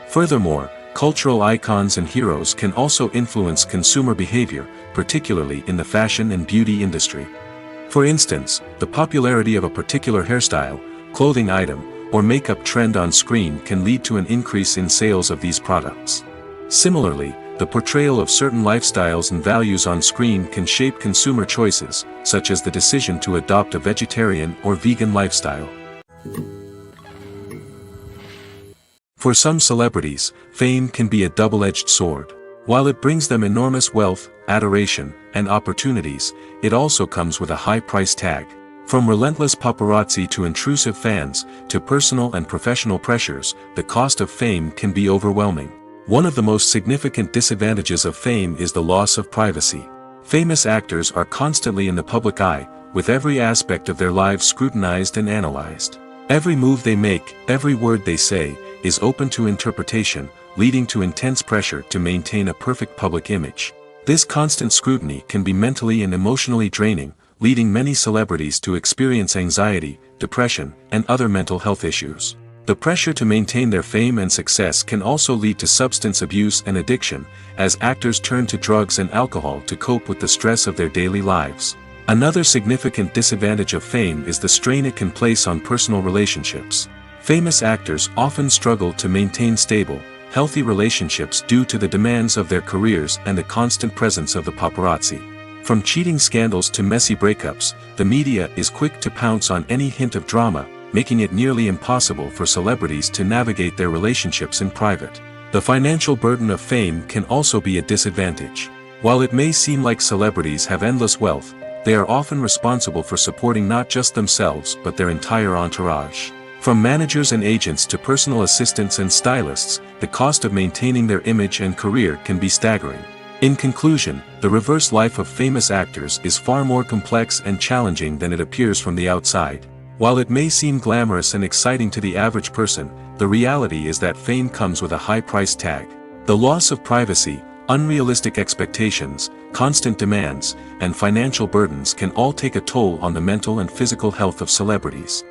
Furthermore, cultural icons and heroes can also influence consumer behavior, particularly in the fashion and beauty industry. For instance, the popularity of a particular hairstyle, clothing item, or makeup trend on screen can lead to an increase in sales of these products. Similarly, the portrayal of certain lifestyles and values on screen can shape consumer choices, such as the decision to adopt a vegetarian or vegan lifestyle. For some celebrities, fame can be a double-edged sword. While it brings them enormous wealth, adoration, and opportunities, it also comes with a high price tag. From relentless paparazzi to intrusive fans, to personal and professional pressures, the cost of fame can be overwhelming. One of the most significant disadvantages of fame is the loss of privacy. Famous actors are constantly in the public eye, with every aspect of their lives scrutinized and analyzed. Every move they make, every word they say, is open to interpretation, leading to intense pressure to maintain a perfect public image. This constant scrutiny can be mentally and emotionally draining, leading many celebrities to experience anxiety, depression, and other mental health issues. The pressure to maintain their fame and success can also lead to substance abuse and addiction, as actors turn to drugs and alcohol to cope with the stress of their daily lives. Another significant disadvantage of fame is the strain it can place on personal relationships. Famous actors often struggle to maintain stable, healthy relationships due to the demands of their careers and the constant presence of the paparazzi. From cheating scandals to messy breakups, the media is quick to pounce on any hint of drama, making it nearly impossible for celebrities to navigate their relationships in private. The financial burden of fame can also be a disadvantage. While it may seem like celebrities have endless wealth, they are often responsible for supporting not just themselves but their entire entourage. From managers and agents to personal assistants and stylists, the cost of maintaining their image and career can be staggering. In conclusion, the reverse life of famous actors is far more complex and challenging than it appears from the outside. While it may seem glamorous and exciting to the average person, the reality is that fame comes with a high price tag. The loss of privacy, unrealistic expectations, constant demands, and financial burdens can all take a toll on the mental and physical health of celebrities.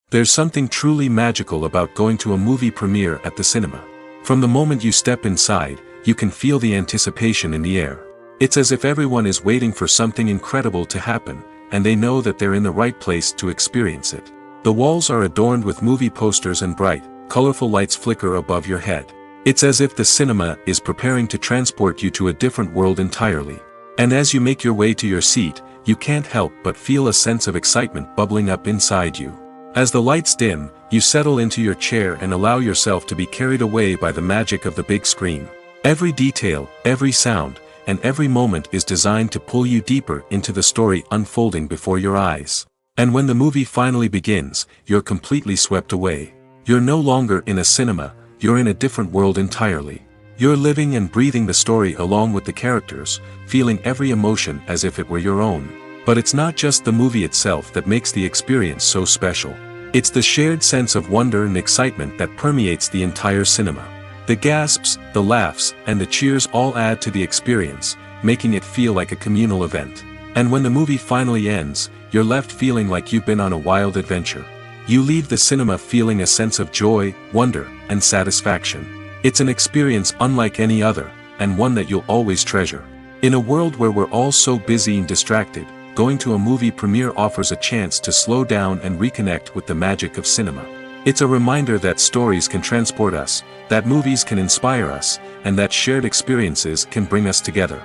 There's something truly magical about going to a movie premiere at the cinema. From the moment you step inside, you can feel the anticipation in the air. It's as if everyone is waiting for something incredible to happen, and they know that they're in the right place to experience it. The walls are adorned with movie posters and bright, colorful lights flicker above your head. It's as if the cinema is preparing to transport you to a different world entirely. And as you make your way to your seat, you can't help but feel a sense of excitement bubbling up inside you. As the lights dim, you settle into your chair and allow yourself to be carried away by the magic of the big screen. Every detail, every sound, and every moment is designed to pull you deeper into the story unfolding before your eyes. And when the movie finally begins, you're completely swept away. You're no longer in a cinema, you're in a different world entirely. You're living and breathing the story along with the characters, feeling every emotion as if it were your own. But it's not just the movie itself that makes the experience so special. It's the shared sense of wonder and excitement that permeates the entire cinema. The gasps, the laughs, and the cheers all add to the experience, making it feel like a communal event. And when the movie finally ends, you're left feeling like you've been on a wild adventure. You leave the cinema feeling a sense of joy, wonder, and satisfaction. It's an experience unlike any other, and one that you'll always treasure. In a world where we're all so busy and distracted, going to a movie premiere offers a chance to slow down and reconnect with the magic of cinema. It's a reminder that stories can transport us, that movies can inspire us, and that shared experiences can bring us together.